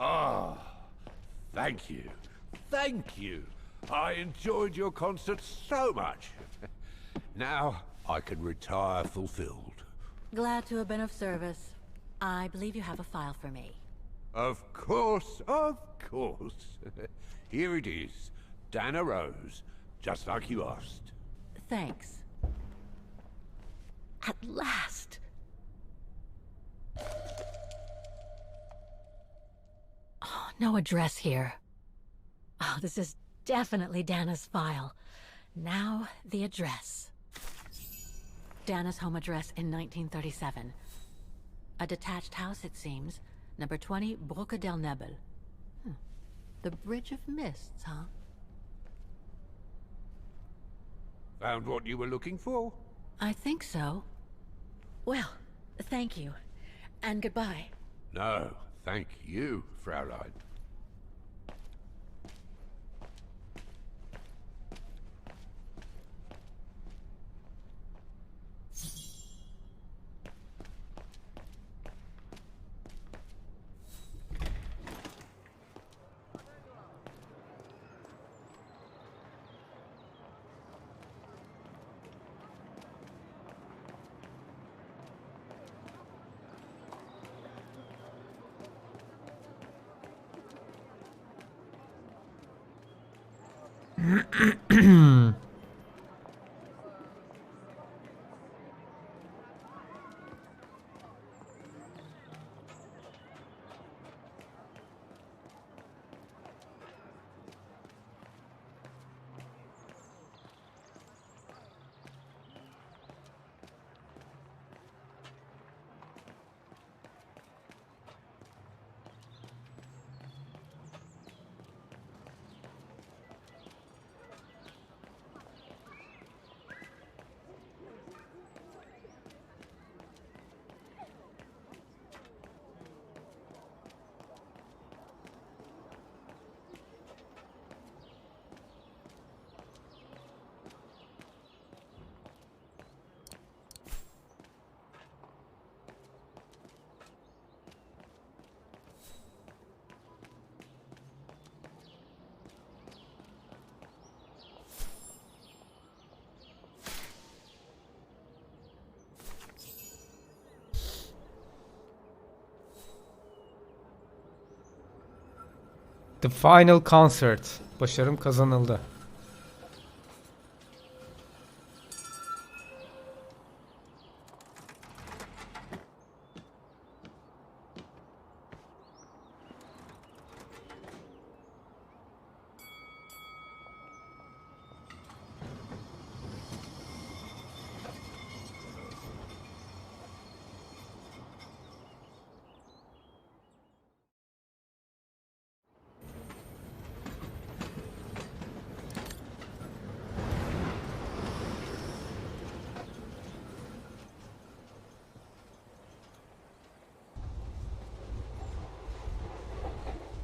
Ah, thank you. Thank you. I enjoyed your concert so much. Now I can retire fulfilled. Glad to have been of service. I believe you have a file for me. Of course, of course. Here it is. Dana Rose, just like you asked. Thanks. At last! Oh, no address here. Oh, this is definitely Dana's file. Now, the address. Dana's home address in 1937. A detached house, it seems. Number 20, Brücke der Nebel. The Bridge of Mists, huh? Found what you were looking for? I think so. Well, thank you. And goodbye. No, thank you, Fraulein. The Final Concert. Başarım kazanıldı.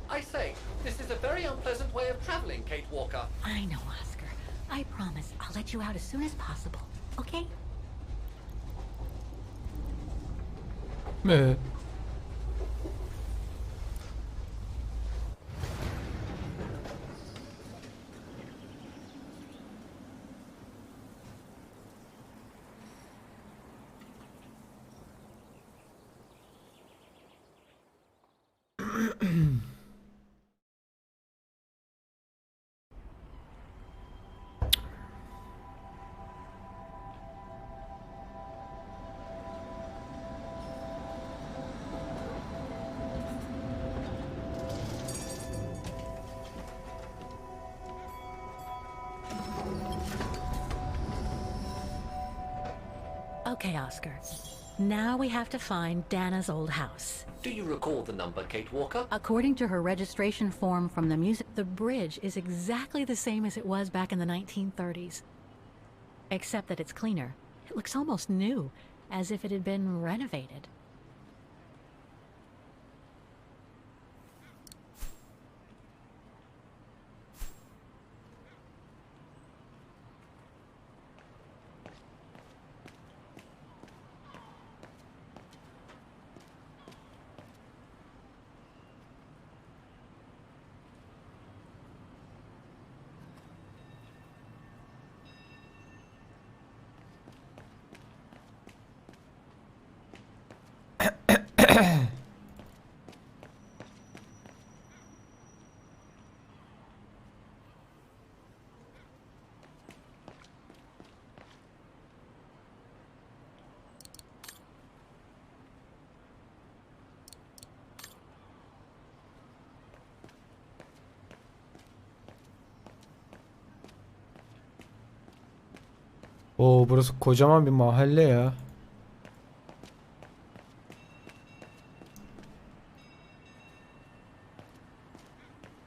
I say, this is a very unpleasant way of traveling, Kate Walker. I know, Oscar. I promise I'll let you out as soon as possible, okay? Meh. Okay, Oscar. Now we have to find Dana's old house. Do you recall the number, Kate Walker? According to her registration form from the music, the bridge is exactly the same as it was back in the 1930s. Except that it's cleaner. It looks almost new, as if it had been renovated. Oo, burası kocaman bir mahalle ya.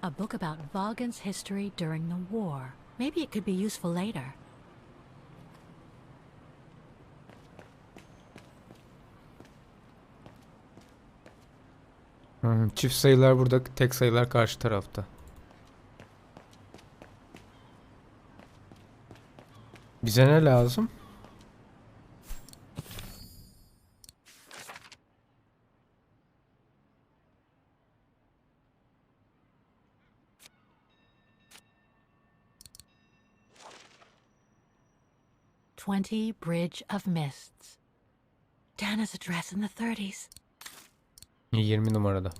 A book about Vaughan's history during the war. Maybe it could be useful later. Çift sayılar burada, tek sayılar karşı tarafta. Bize ne lazım? "20 Bridge of Mists." Dana's address in the 30s. 20 numarada.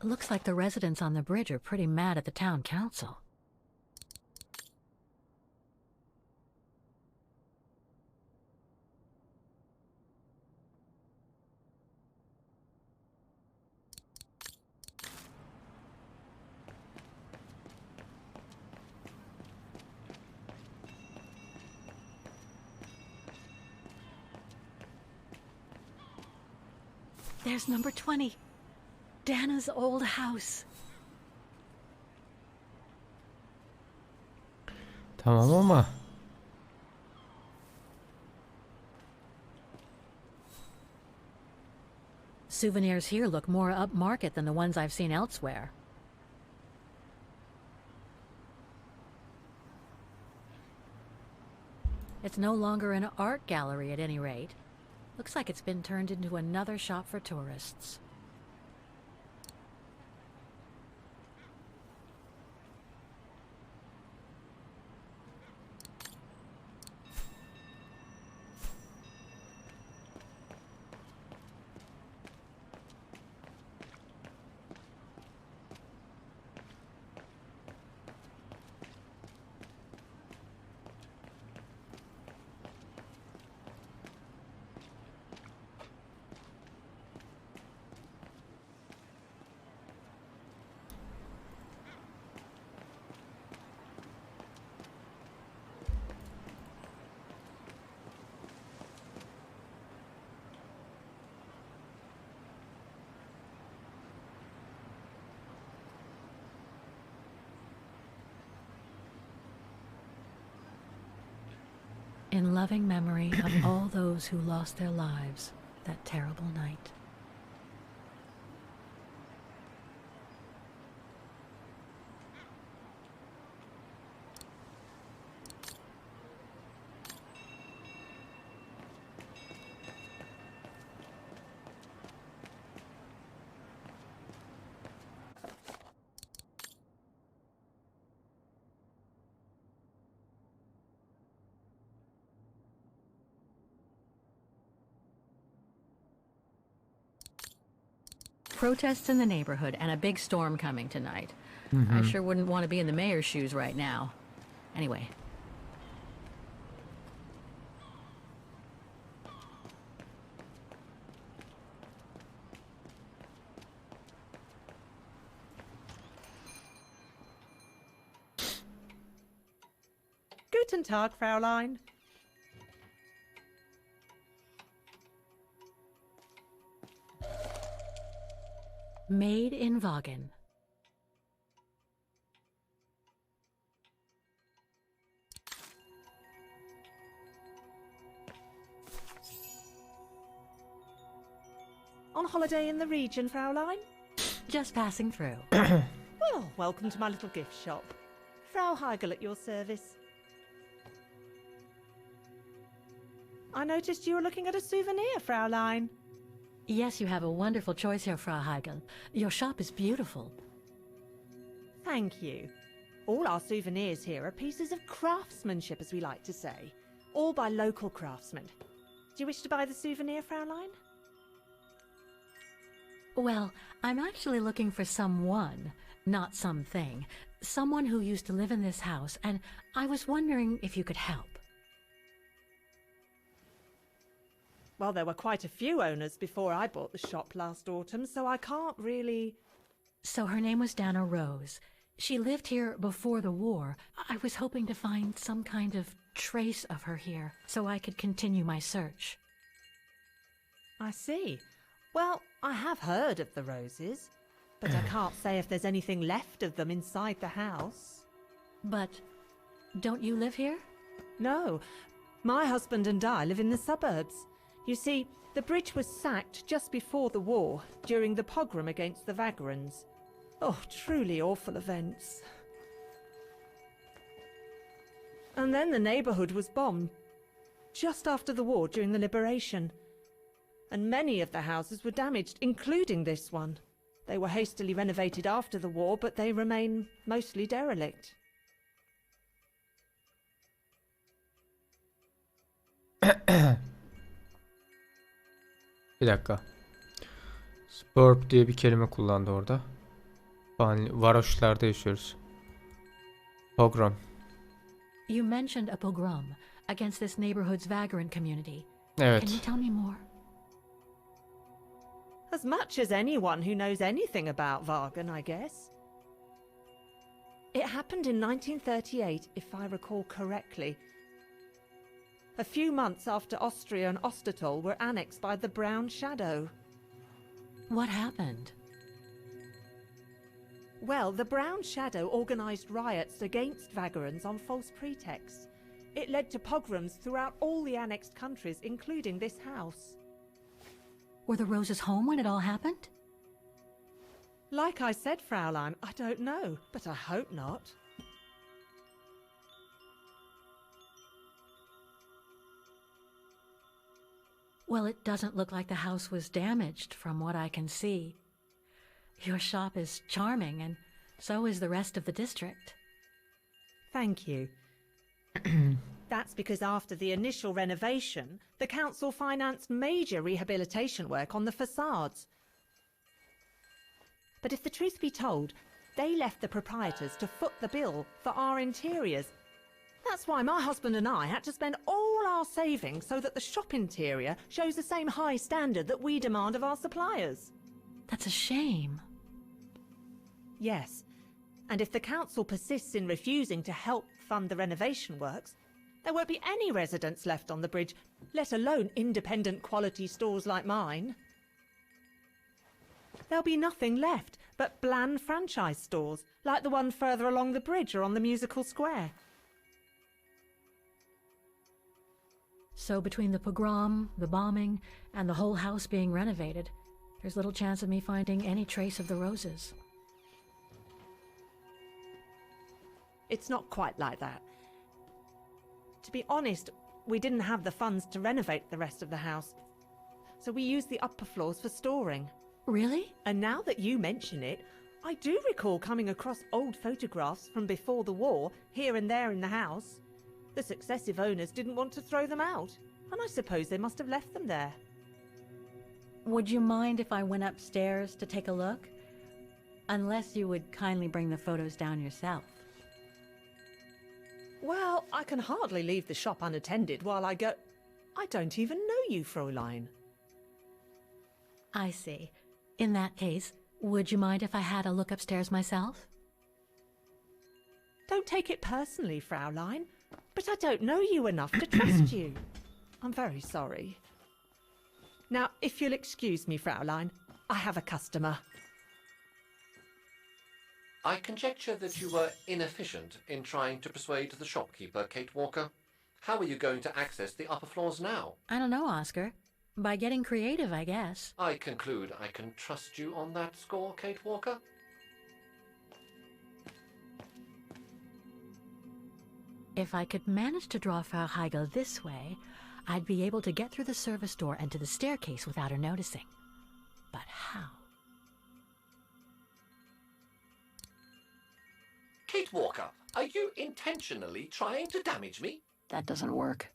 Looks like the residents on the bridge are pretty mad at the town council. There's number 20. Dana's old house. Tamam ama Souvenirs here look more upmarket than the ones I've seen elsewhere. It's no longer an art gallery at any rate. Looks like it's been turned into another shop for tourists. In loving memory of all those who lost their lives that terrible night. Protests in the neighborhood and a big storm coming tonight. I sure wouldn't want to be in the mayor's shoes right now. Anyway. Guten Tag, Fraulein. Made in Vaughan. On holiday in the region, Fraulein? Just passing through. Well, welcome to my little gift shop. Frau Heigl at your service. I noticed you were looking at a souvenir, Fraulein. Yes, you have a wonderful choice here, Frau Heigl. Your shop is beautiful. Thank you. All our souvenirs here are pieces of craftsmanship, as we like to say. All by local craftsmen. Do you wish to buy the souvenir, Fraulein? Well, I'm actually looking for someone, not something. Someone who used to live in this house, and I was wondering if you could help. Well, there were quite a few owners before I bought the shop last autumn, so I can't really... So her name was Dana Rose. She lived here before the war. I was hoping to find some kind of trace of her here, so I could continue my search. I see. Well, I have heard of the Roses, but I can't say if there's anything left of them inside the house. But don't you live here? No. My husband and I live in the suburbs. You see, the bridge was sacked just before the war, during the pogrom against the Vagrants. Oh, truly awful events. And then the neighbourhood was bombed, just after the war during the liberation. And many of the houses were damaged, including this one. They were hastily renovated after the war, but they remain mostly derelict. Bir dakika. Spurp diye bir kelime kullandı orada. Varoşlarda yaşıyoruz. Pogrom. You mentioned a pogrom against this neighborhood's vagrant community. Evet. Can you tell me more? As much as anyone who knows anything about Wagen, I guess. It happened in 1938, if I recall correctly. A few months after Austria and Ostertal were annexed by the Brown Shadow. What happened? Well, the Brown Shadow organised riots against Vagrants on false pretexts. It led to pogroms throughout all the annexed countries, including this house. Were the Roses home when it all happened? Like I said, Fraulein, I don't know, but I hope not. Well, it doesn't look like the house was damaged from what I can see. Your shop is charming, and so is the rest of the district. Thank you. That's because after the initial renovation, the council financed major rehabilitation work on the facades. But if the truth be told, they left the proprietors to foot the bill for our interiors. That's why my husband and I had to spend all our savings so that the shop interior shows the same high standard that we demand of our suppliers. That's a shame. Yes, and if the council persists in refusing to help fund the renovation works, there won't be any residents left on the bridge, let alone independent quality stores like mine. There'll be nothing left but bland franchise stores, like the one further along the bridge or on the musical square. So between the pogrom, the bombing, and the whole house being renovated, there's little chance of me finding any trace of the Roses. It's not quite like that. To be honest, we didn't have the funds to renovate the rest of the house, so we used the upper floors for storing. Really? And now that you mention it, I do recall coming across old photographs from before the war, here and there in the house. The successive owners didn't want to throw them out, and I suppose they must have left them there. Would you mind if I went upstairs to take a look? Unless you would kindly bring the photos down yourself. Well, I can hardly leave the shop unattended while I go... I don't even know you, Fräulein. I see. In that case, would you mind if I had a look upstairs myself? Don't take it personally, Fräulein, but I don't know you enough to trust you. I'm very sorry. Now, if you'll excuse me, Fräulein, I have a customer. I conjecture that you were inefficient in trying to persuade the shopkeeper, Kate Walker. How are you going to access the upper floors now? I don't know, Oscar. By getting creative, I guess. I conclude I can trust you on that score, Kate Walker? If I could manage to draw Frau Heigl this way, I'd be able to get through the service door and to the staircase without her noticing. But how? Kate Walker, are you intentionally trying to damage me? That doesn't work.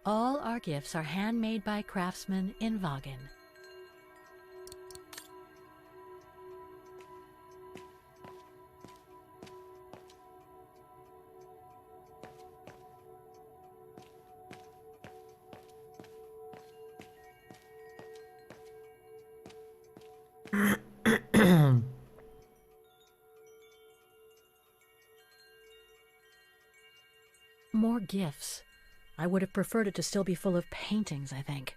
All our gifts are handmade by craftsmen in Vagen. More gifts. I would have preferred it to still be full of paintings, I think.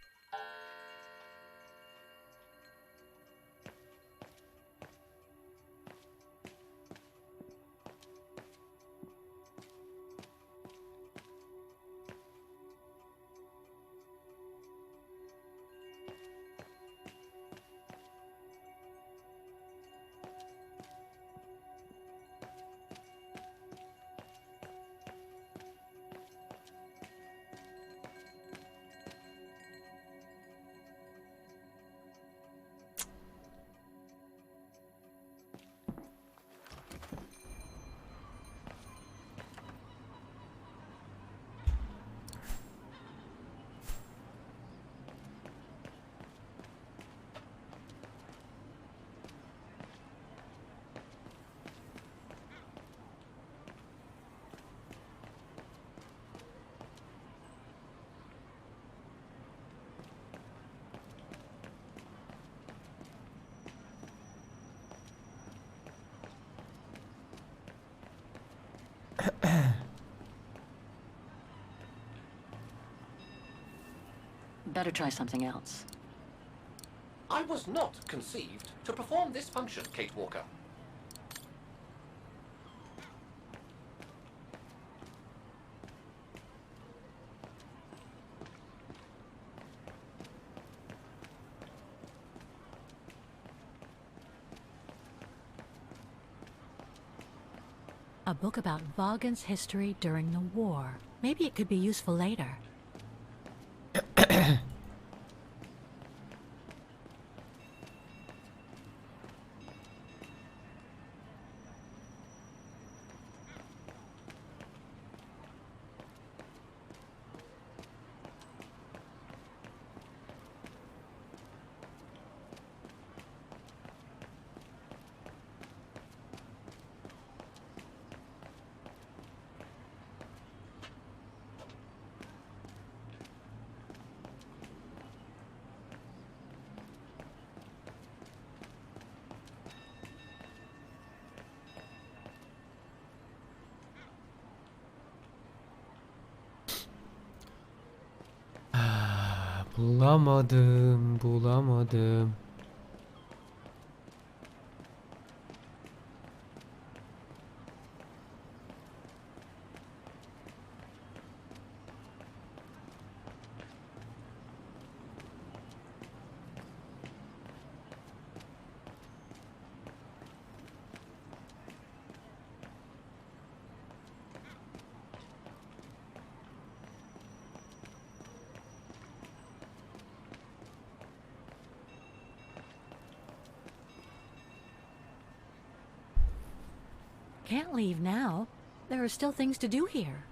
Better try something else. I was not conceived to perform this function, Kate Walker. A book about Vagen's history during the war. Maybe it could be useful later. Bulamadım. Can't leave now. There are still things to do here.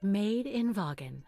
Made in Vagen.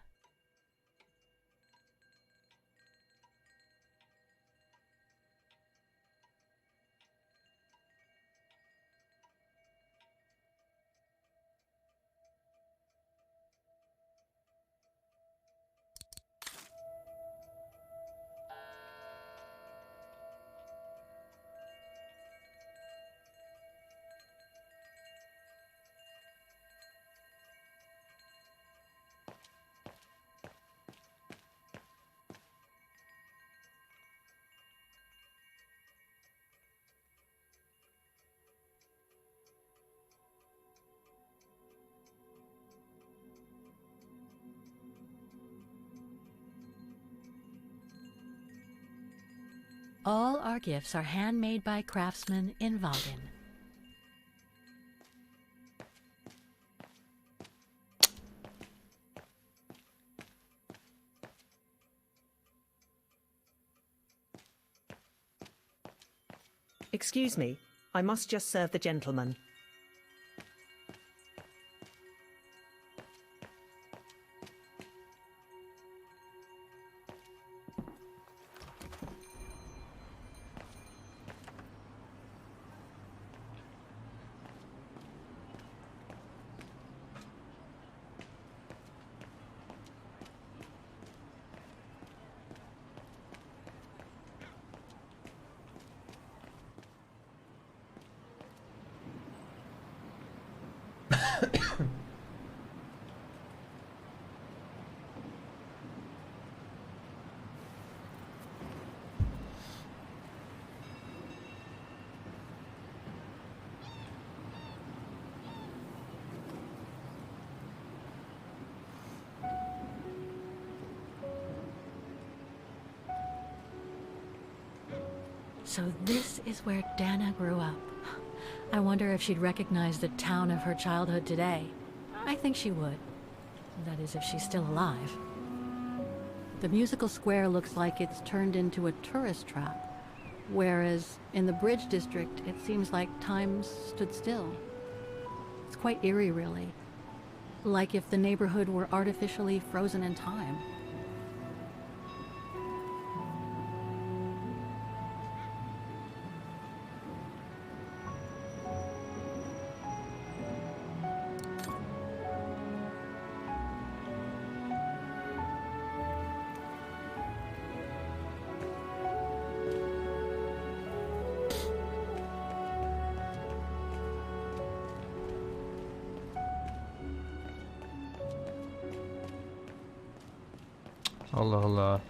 All our gifts are handmade by craftsmen in Vagen. Excuse me, I must just serve the gentleman. So this is where Dana grew up. I wonder if she'd recognize the town of her childhood today. I think she would. That is, if she's still alive. The musical square looks like it's turned into a tourist trap, whereas in the Bridge District, it seems like time stood still. It's quite eerie, really. Like if the neighborhood were artificially frozen in time. Allah Allah.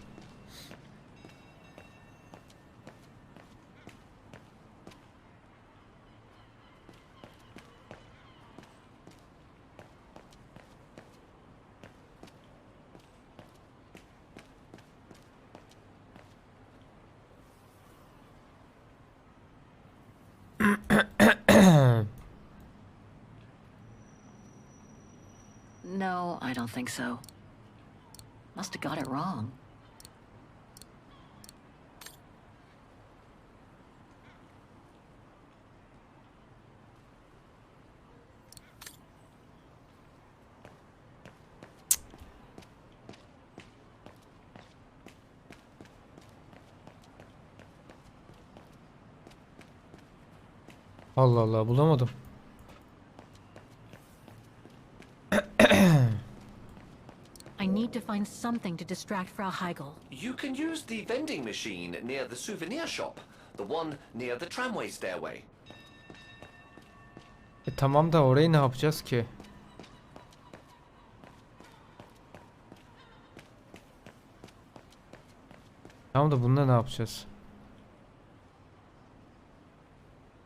No, I don't think so. Must have got it wrong. Allah Allah, bulamadım. I need to find something to distract Frau Heigl. You can use the vending machine near the souvenir shop, the one near the tramway stairway. Tamam da orayı ne yapacağız ki? Tamam da bununla ne yapacağız?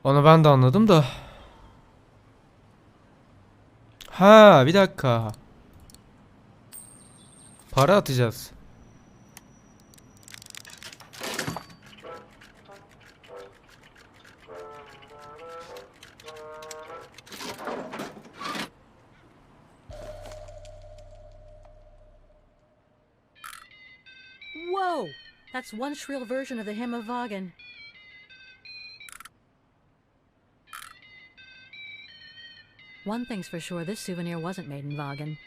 Onu ben de anladım da. Ha, bir dakika. Para atacağız. Whoa! That's one shrill version of the Hymn of Vagen. One thing's for sure, this souvenir wasn't made in Vagen.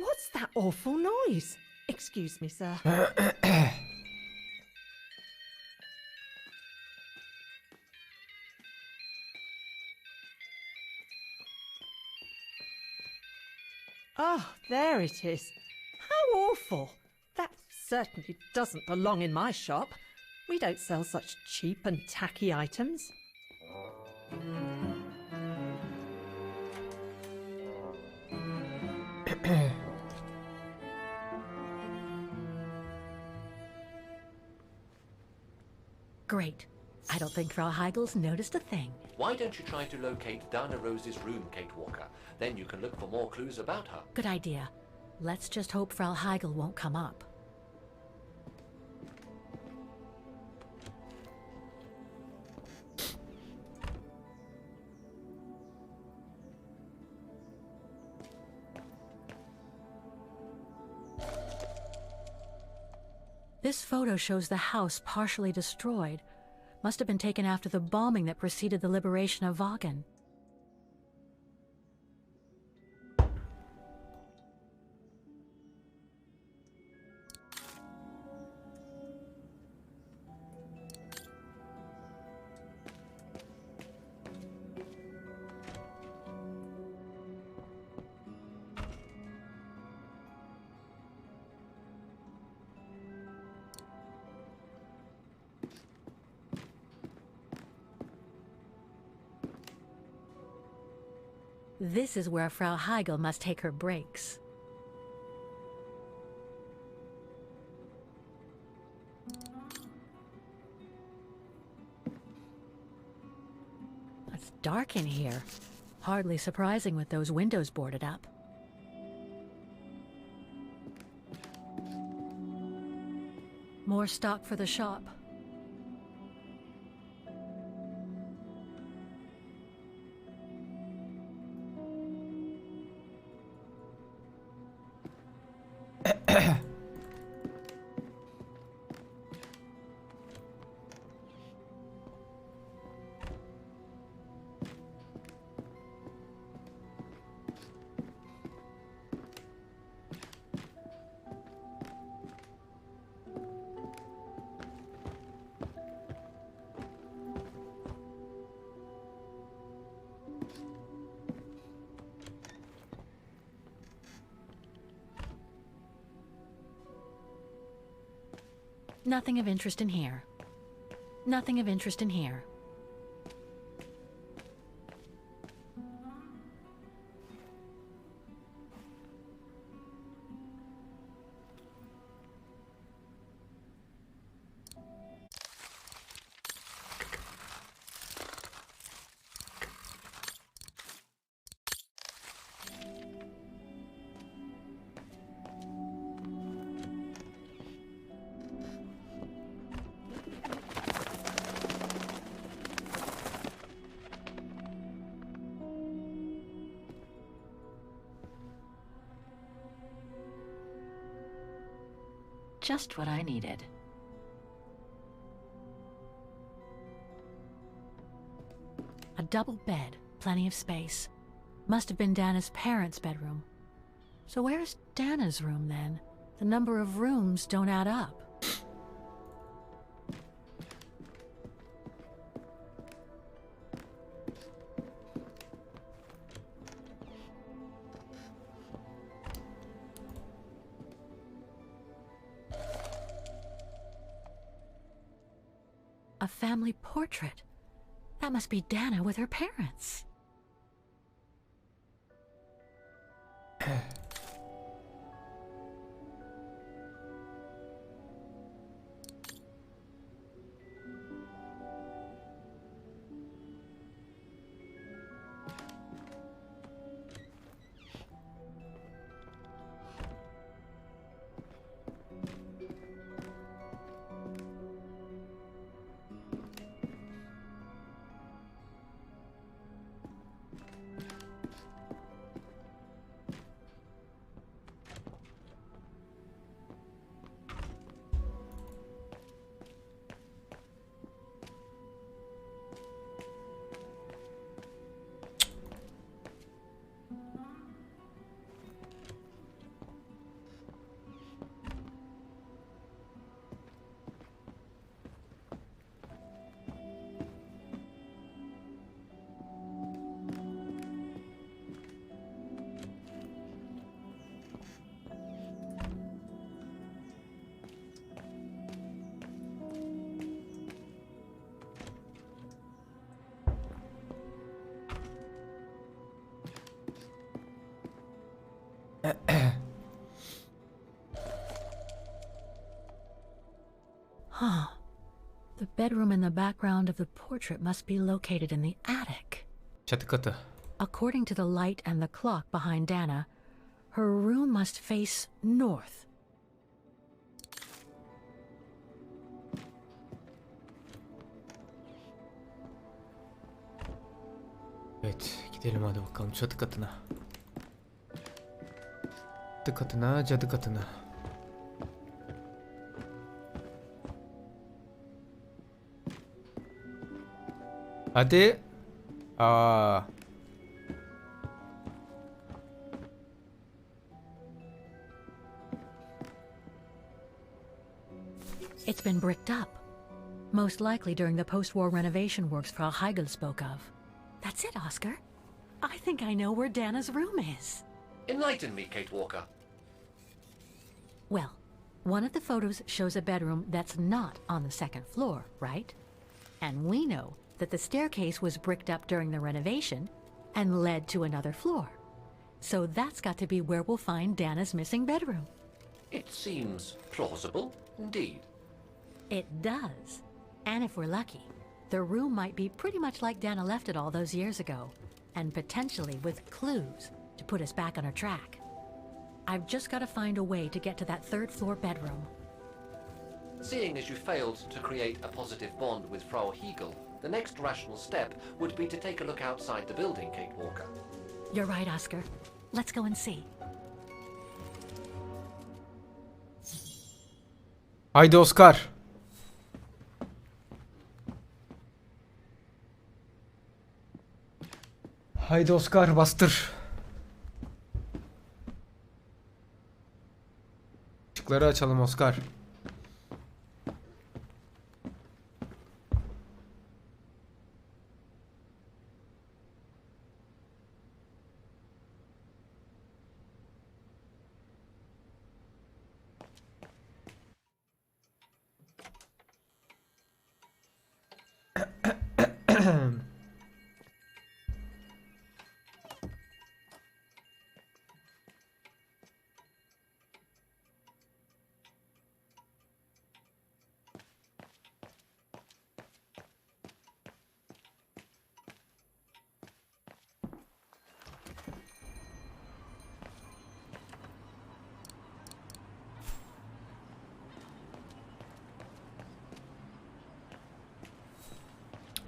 What's that awful noise? Excuse me, sir. Oh, there it is. How awful. That certainly doesn't belong in my shop. We don't sell such cheap and tacky items. Great. I don't think Frau Heigel's noticed a thing. Why don't you try to locate Dana Rose's room, Kate Walker? Then you can look for more clues about her. Good idea. Let's just hope Frau Heigel won't come up. This photo shows the house partially destroyed. Must have been taken after the bombing that preceded the liberation of Wagen. This is where Frau Heigel must take her breaks. It's dark in here. Hardly surprising with those windows boarded up. More stock for the shop. Nothing of interest in here. Nothing of interest in here. Just what I needed. A double bed, plenty of space. Must have been Dana's parents' bedroom. So where's Dana's room then? The number of rooms don't add up. A family portrait. That must be Dana with her parents. Huh. The bedroom in the background of the portrait must be located in the attic. Çatı katı. According to the light and the clock behind Dana, her room must face north. Evet, gidelim hadi bakalım çatı katına. Çatı katına, cadı katına. Hadi. Aa. It's been bricked up. Most likely during the post-war renovation works Frau Heigl spoke of. That's it, Oscar. I think I know where Dana's room is. Enlighten me, Kate Walker. Well, one of the photos shows a bedroom that's not on the second floor, right? And we know that the staircase was bricked up during the renovation and led to another floor. So that's got to be where we'll find Dana's missing bedroom. It seems plausible, indeed. It does. And if we're lucky, the room might be pretty much like Dana left it all those years ago, and potentially with clues to put us back on our track. I've just got to find a way to get to that third floor bedroom. Seeing as you failed to create a positive bond with Frau Heigl, the next rational step would be to take a look outside the building, Kate Walker. You're right, Oscar. Let's go and see. Haydi Oscar. Haydi Oscar bastır. Işıkları açalım Oscar.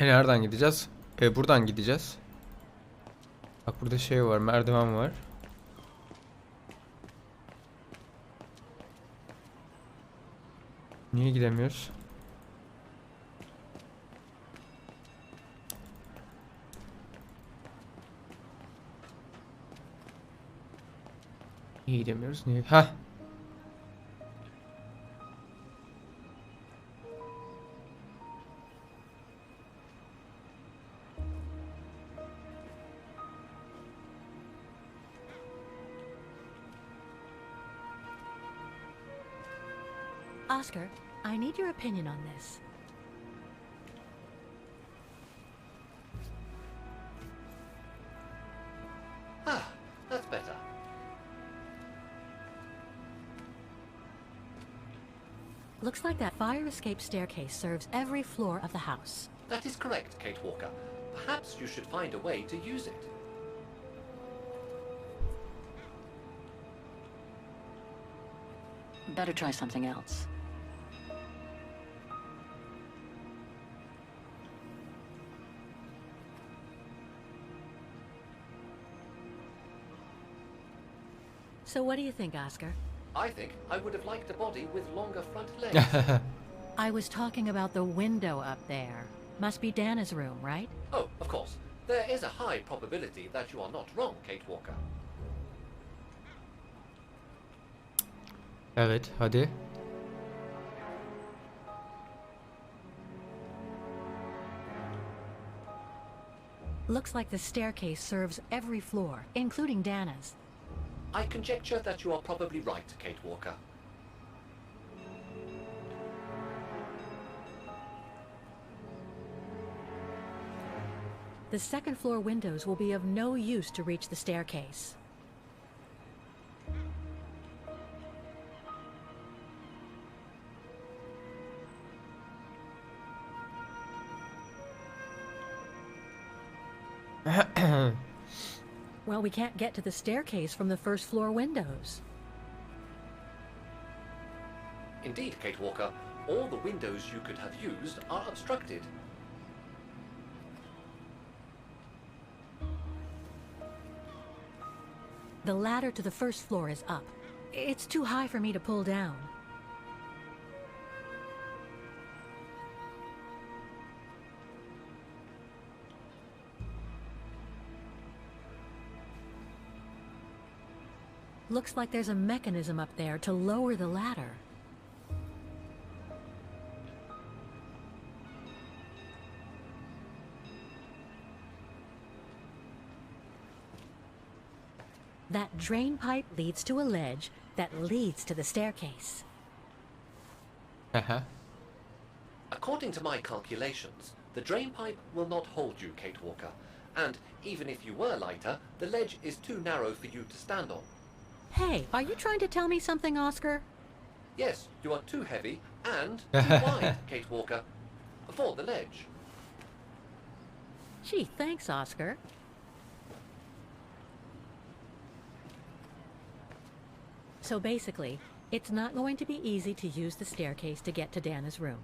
Nereden gideceğiz? Buradan gideceğiz. Bak burada şey var, merdiven var. Niye gidemiyoruz? Niye gidemiyoruz? Niye? Hah. Oscar, I need your opinion on this. Ah, that's better. Looks like that fire escape staircase serves every floor of the house. That is correct, Kate Walker. Perhaps you should find a way to use it. Better try something else. So what do you think, Oscar? I think I would have liked a body with longer front legs. I was talking about the window up there. Must be Dana's room, right? Oh, of course. There is a high probability that you are not wrong, Kate Walker. Evet, hadi. Looks like the staircase serves every floor, including Dana's. I conjecture that you are probably right, Kate Walker. The second floor windows will be of no use to reach the staircase. Well, we can't get to the staircase from the first floor windows. Indeed, Kate Walker, all the windows you could have used are obstructed. The ladder to the first floor is up. It's too high for me to pull down. Looks like there's a mechanism up there to lower the ladder. That drain pipe leads to a ledge that leads to the staircase. According to my calculations, the drain pipe will not hold you, Kate Walker. And even if you were lighter, the ledge is too narrow for you to stand on. Hey, are you trying to tell me something, Oscar? Yes, you are too heavy and too wide, Kate Walker, for the ledge. Gee, thanks, Oscar. So basically, it's not going to be easy to use the staircase to get to Dana's room.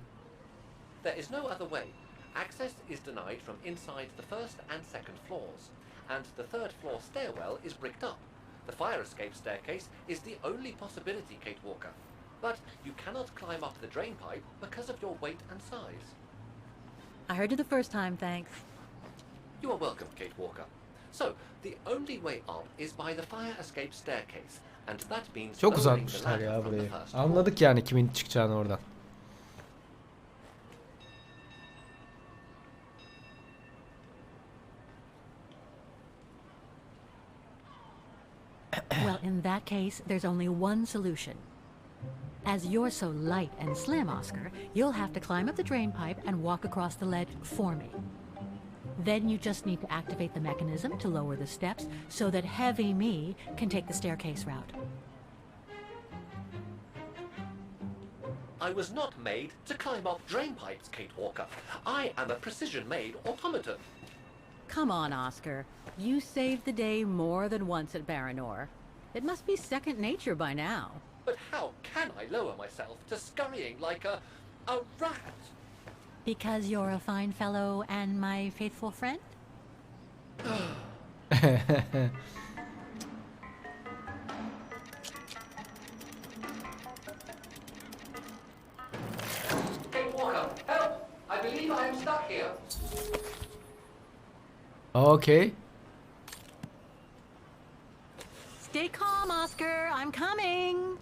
There is no other way. Access is denied from inside the first and second floors, and the third floor stairwell is bricked up. The fire escape staircase is the only possibility, Kate Walker. But you cannot climb up the drain pipe because of your weight and size. I heard you the first time, thanks. You are welcome, Kate Walker. So, the only way up is by the fire escape staircase, and that means Çok lowering the uzatmışlar ladder ya from the burayı. first floor. Anladık yani kimin çıkacağını oradan. Well, in that case, there's only one solution. As you're so light and slim, Oscar, you'll have to climb up the drain pipe and walk across the ledge for me. Then you just need to activate the mechanism to lower the steps so that heavy me can take the staircase route. I was not made to climb up drain pipes, Kate Walker. I am a precision-made automaton. Come on, Oscar. You saved the day more than once at Baranor. It must be second nature by now. But how can I lower myself to scurrying like a rat? Because you're a fine fellow and my faithful friend? Kate Walker, help! I believe I am stuck here. Okay. Stay calm, Oscar. I'm coming.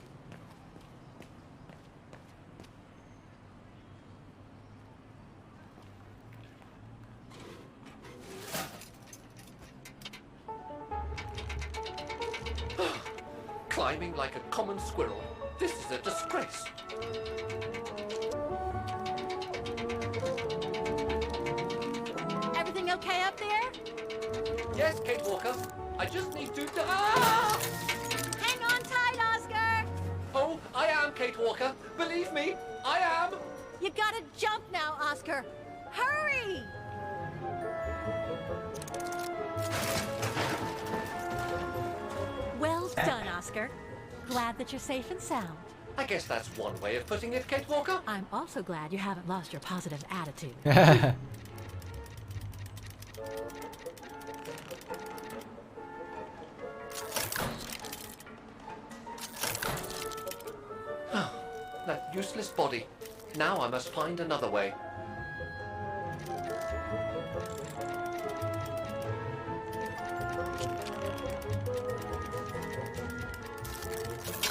Climbing like a common squirrel. This is a disgrace. Everything okay up there? Yes, Kate Walker. I just need to... Ah! Hang on tight, Oscar. Oh, I am Kate Walker. Believe me, I am. You gotta jump now, Oscar. Hurry! Well done, Oscar. Glad that you're safe and sound. I guess that's one way of putting it, Kate Walker. I'm also glad you haven't lost your positive attitude. That useless body. Now I must find another way.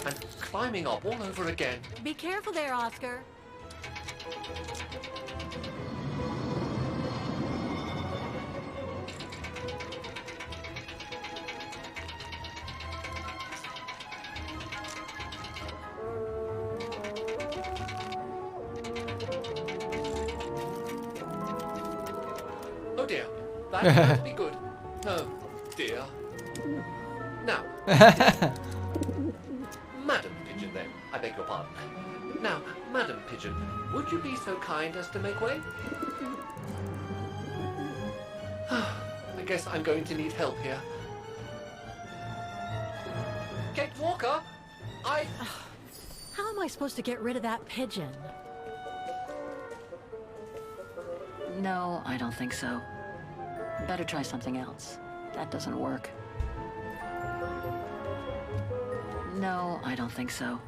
And climbing up all over again. Be careful there, Oscar. Oh dear, that won't be good. Oh dear. Now, Madam Pigeon then, I beg your pardon. Now, Madam Pigeon, would you be so kind as to make way? I guess I'm going to need help here. Kate Walker, How am I supposed to get rid of that pigeon? No, I don't think so. Better try something else. That doesn't work. No, I don't think so.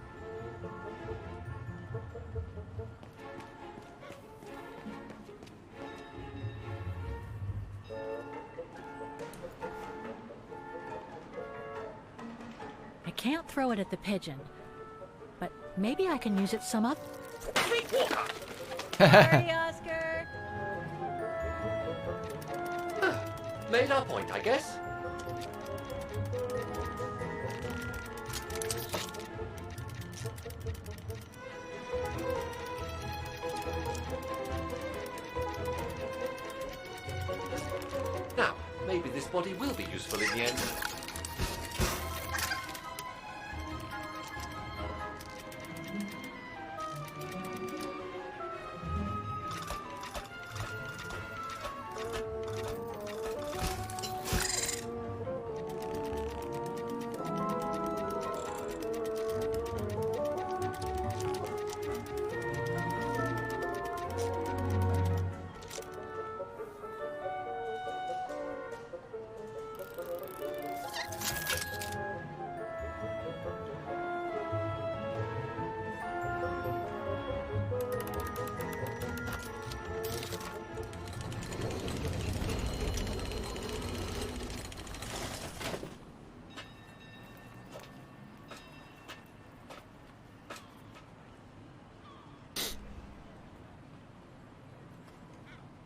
I can't throw it at the pigeon, but maybe I can use it some up. Kate Walker! Sorry, Oscar! Made our point, I guess. Now, maybe this body will be useful in the end.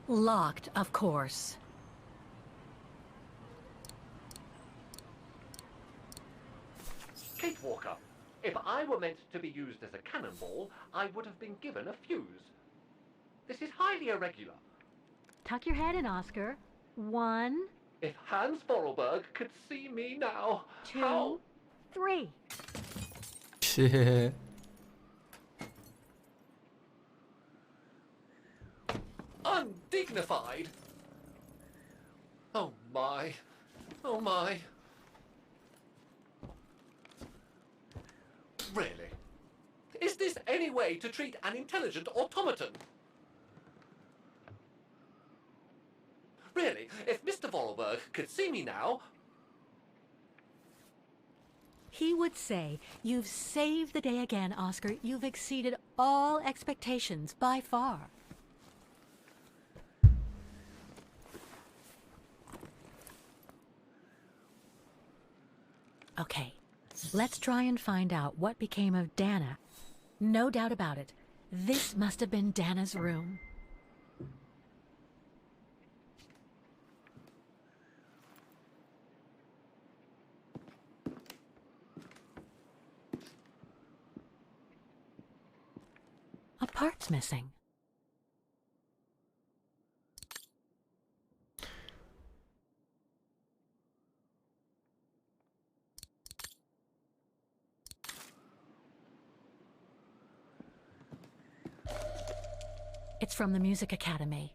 Locked, of course. Kate Walker, if I were meant to be used as a cannonball, I would have been given a fuse. This is highly irregular. Tuck your head in, Oscar. 1, If Hans Vorarlberg could see me now, 2, how... 3. Undignified! Oh my. Oh my. Really? Is this any way to treat an intelligent automaton? Really, if Mr. Vorarlberg could see me now... He would say, "You've saved the day again, Oscar. You've exceeded all expectations by far." Okay, let's try and find out what became of Dana. No doubt about it. This must have been Dana's room. A part's missing. It's from the Music Academy.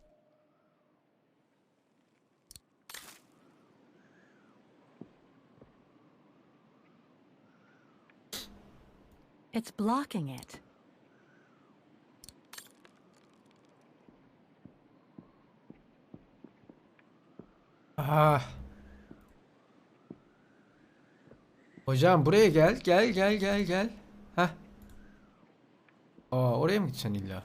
It's blocking it. Hocam buraya gel. Gel. Heh. Oraya mı gideceksin illa?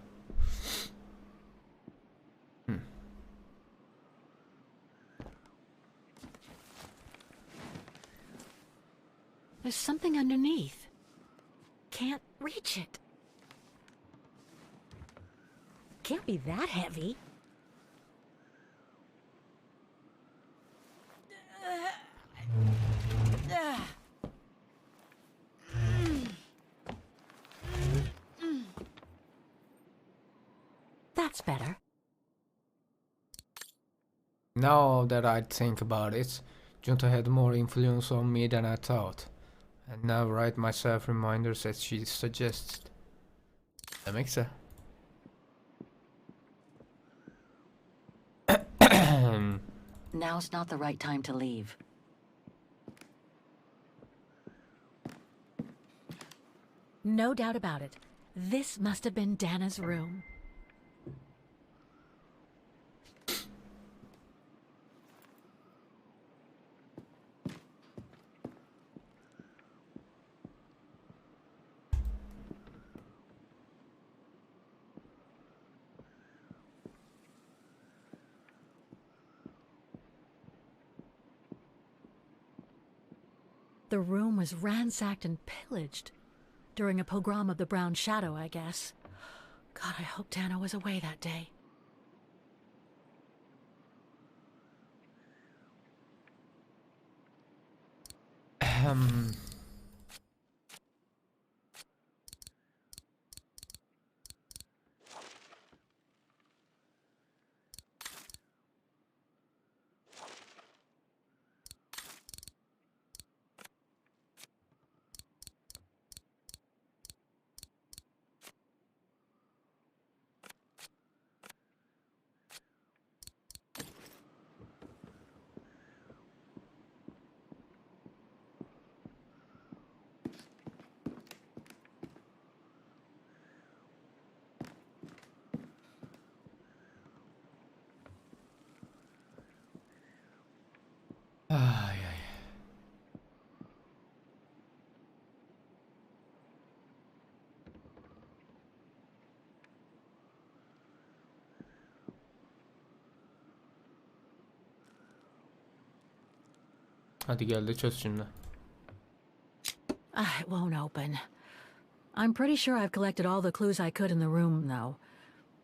There's something underneath. Can't reach it. Can't be that heavy. That's better. Now that I think about it, Junta had more influence on me than I thought. And now write myself reminders as she suggests. Demekse. Now's not the right time to leave. No doubt about it. This must have been Dana's room. The room was ransacked and pillaged. During a pogrom of the Brown Shadow, I guess. God, I hope Dana was away that day. Ay ay. Hadi gel de çöz şimdi. It won't open. I'm pretty sure I've collected all the clues I could in the room, though.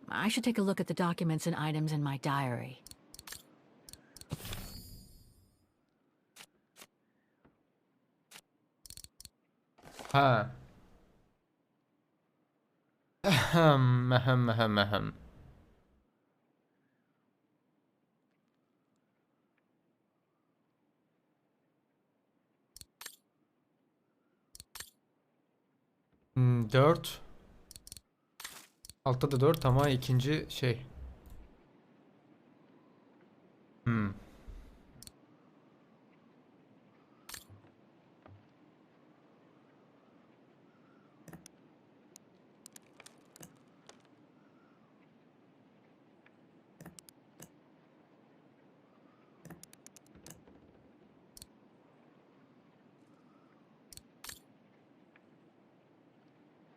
I should take a look at the documents and items in my diary. Ha. Ahem, ahem, ahem, ahem. Hmm, 4. Altta da 4 ama ikinci şey. Hmm.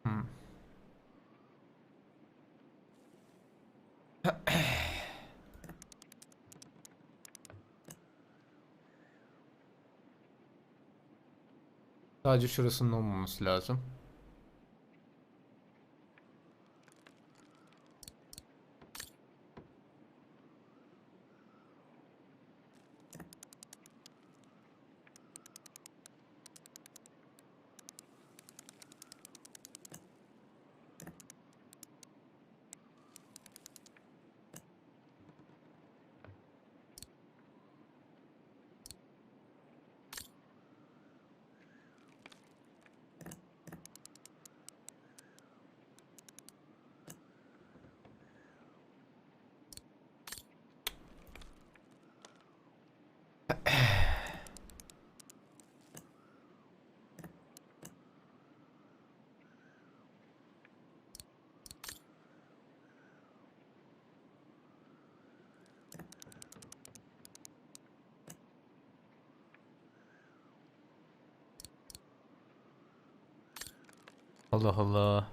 Hmm. Sadece şurasının olmaması lazım. Allah Allah.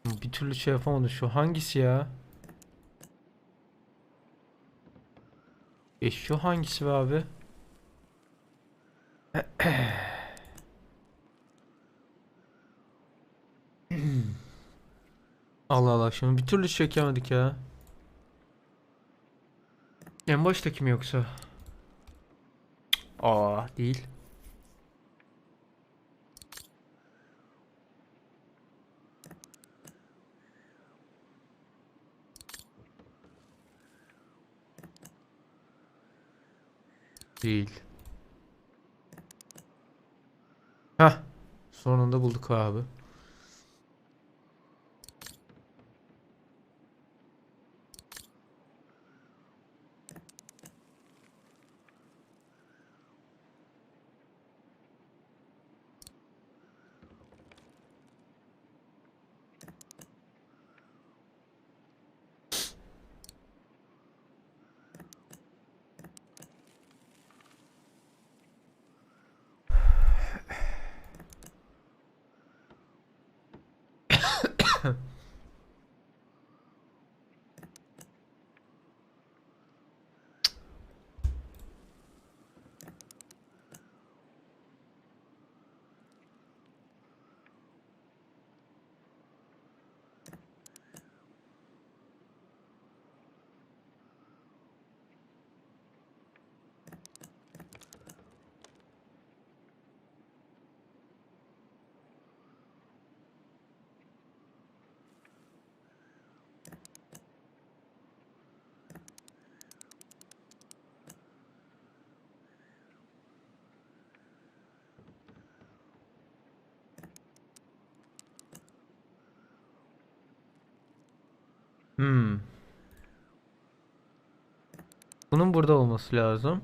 Bir türlü şey yapamadım. Şu hangisi ya? Şu hangisi be abi? Allah Allah, şimdi bir türlü çekemedik ya. En baştaki mi yoksa? Aa, değil. Değil. Hah. Sonunda bulduk abi. Bunun burada olması lazım.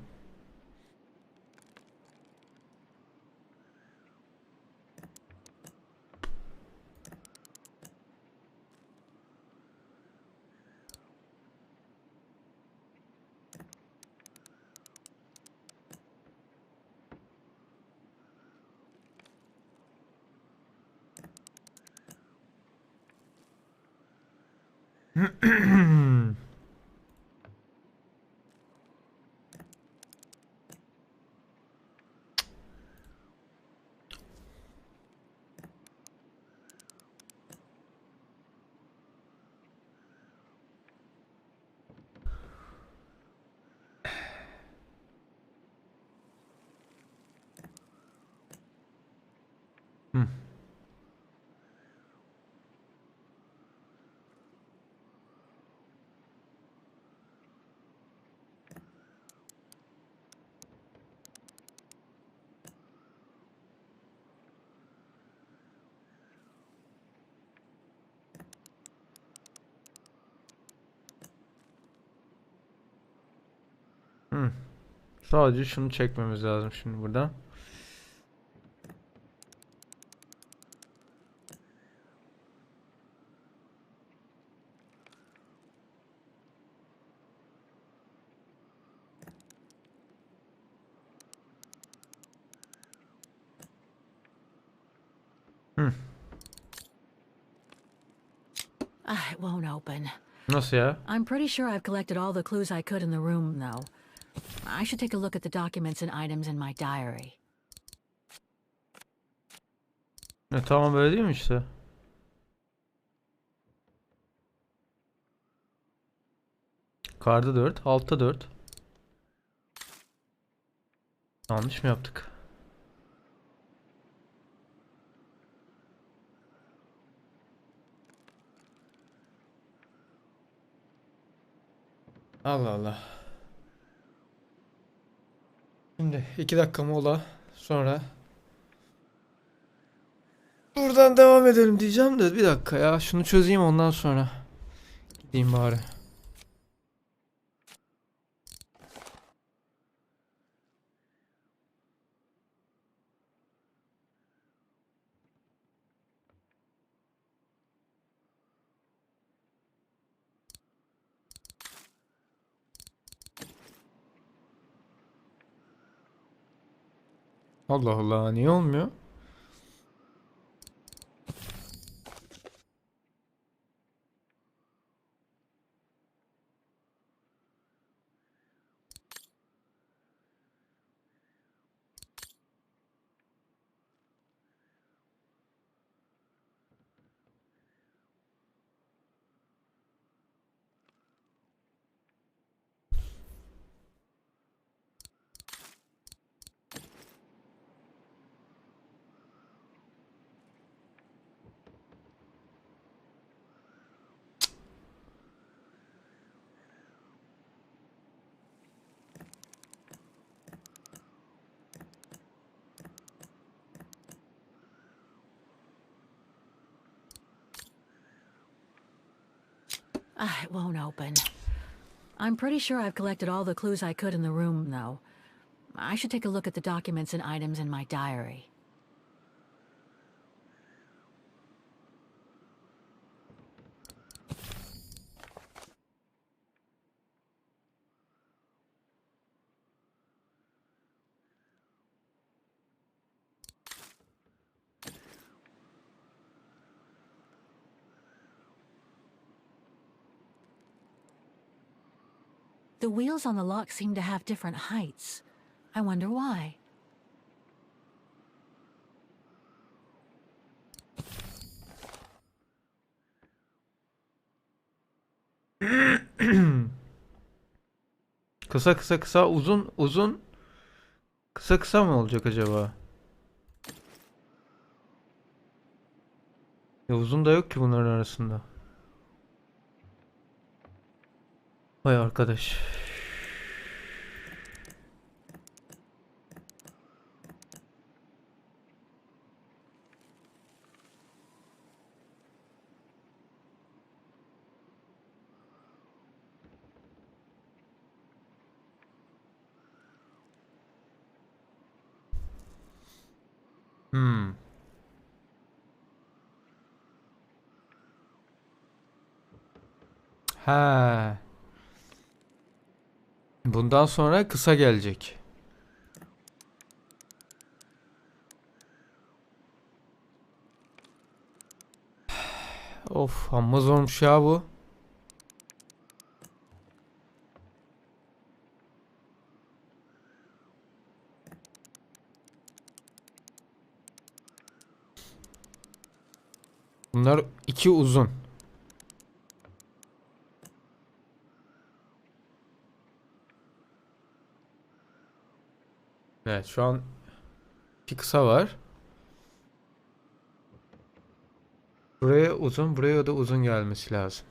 Sadece şunu çekmemiz lazım şimdi buradan. It won't open. Nasıl ya? I'm pretty sure I've collected all the clues I could in the room, though. I should take a look at the documents and items in my diary. Tamam böyle değil mi işte? Yukarıda 4, altta 4. Yanlış mı yaptık? Allah Allah. Şimdi 2 dakika mola, sonra buradan devam edelim diyeceğim de bir dakika ya, şunu çözeyim ondan sonra gideyim bari. Allah Allah, niye olmuyor? It won't open. I'm pretty sure I've collected all the clues I could in the room, though. I should take a look at the documents and items in my diary. The wheels on the lock seem to have different heights. I wonder why. Kısa kısa kısa, uzun uzun, kısa kısa mı olacak acaba? Ya uzun da yok ki bunların arasında. Vay arkadaş. Hmm. Ha. Bundan sonra kısa gelecek. Of, amma zormuş ya bu. Bunlar iki uzun. Evet, şu an iki kısa var. Buraya uzun, buraya da uzun gelmesi lazım.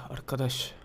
Arkadaş.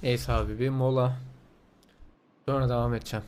Neyse abi, bir mola. Sonra devam edeceğim.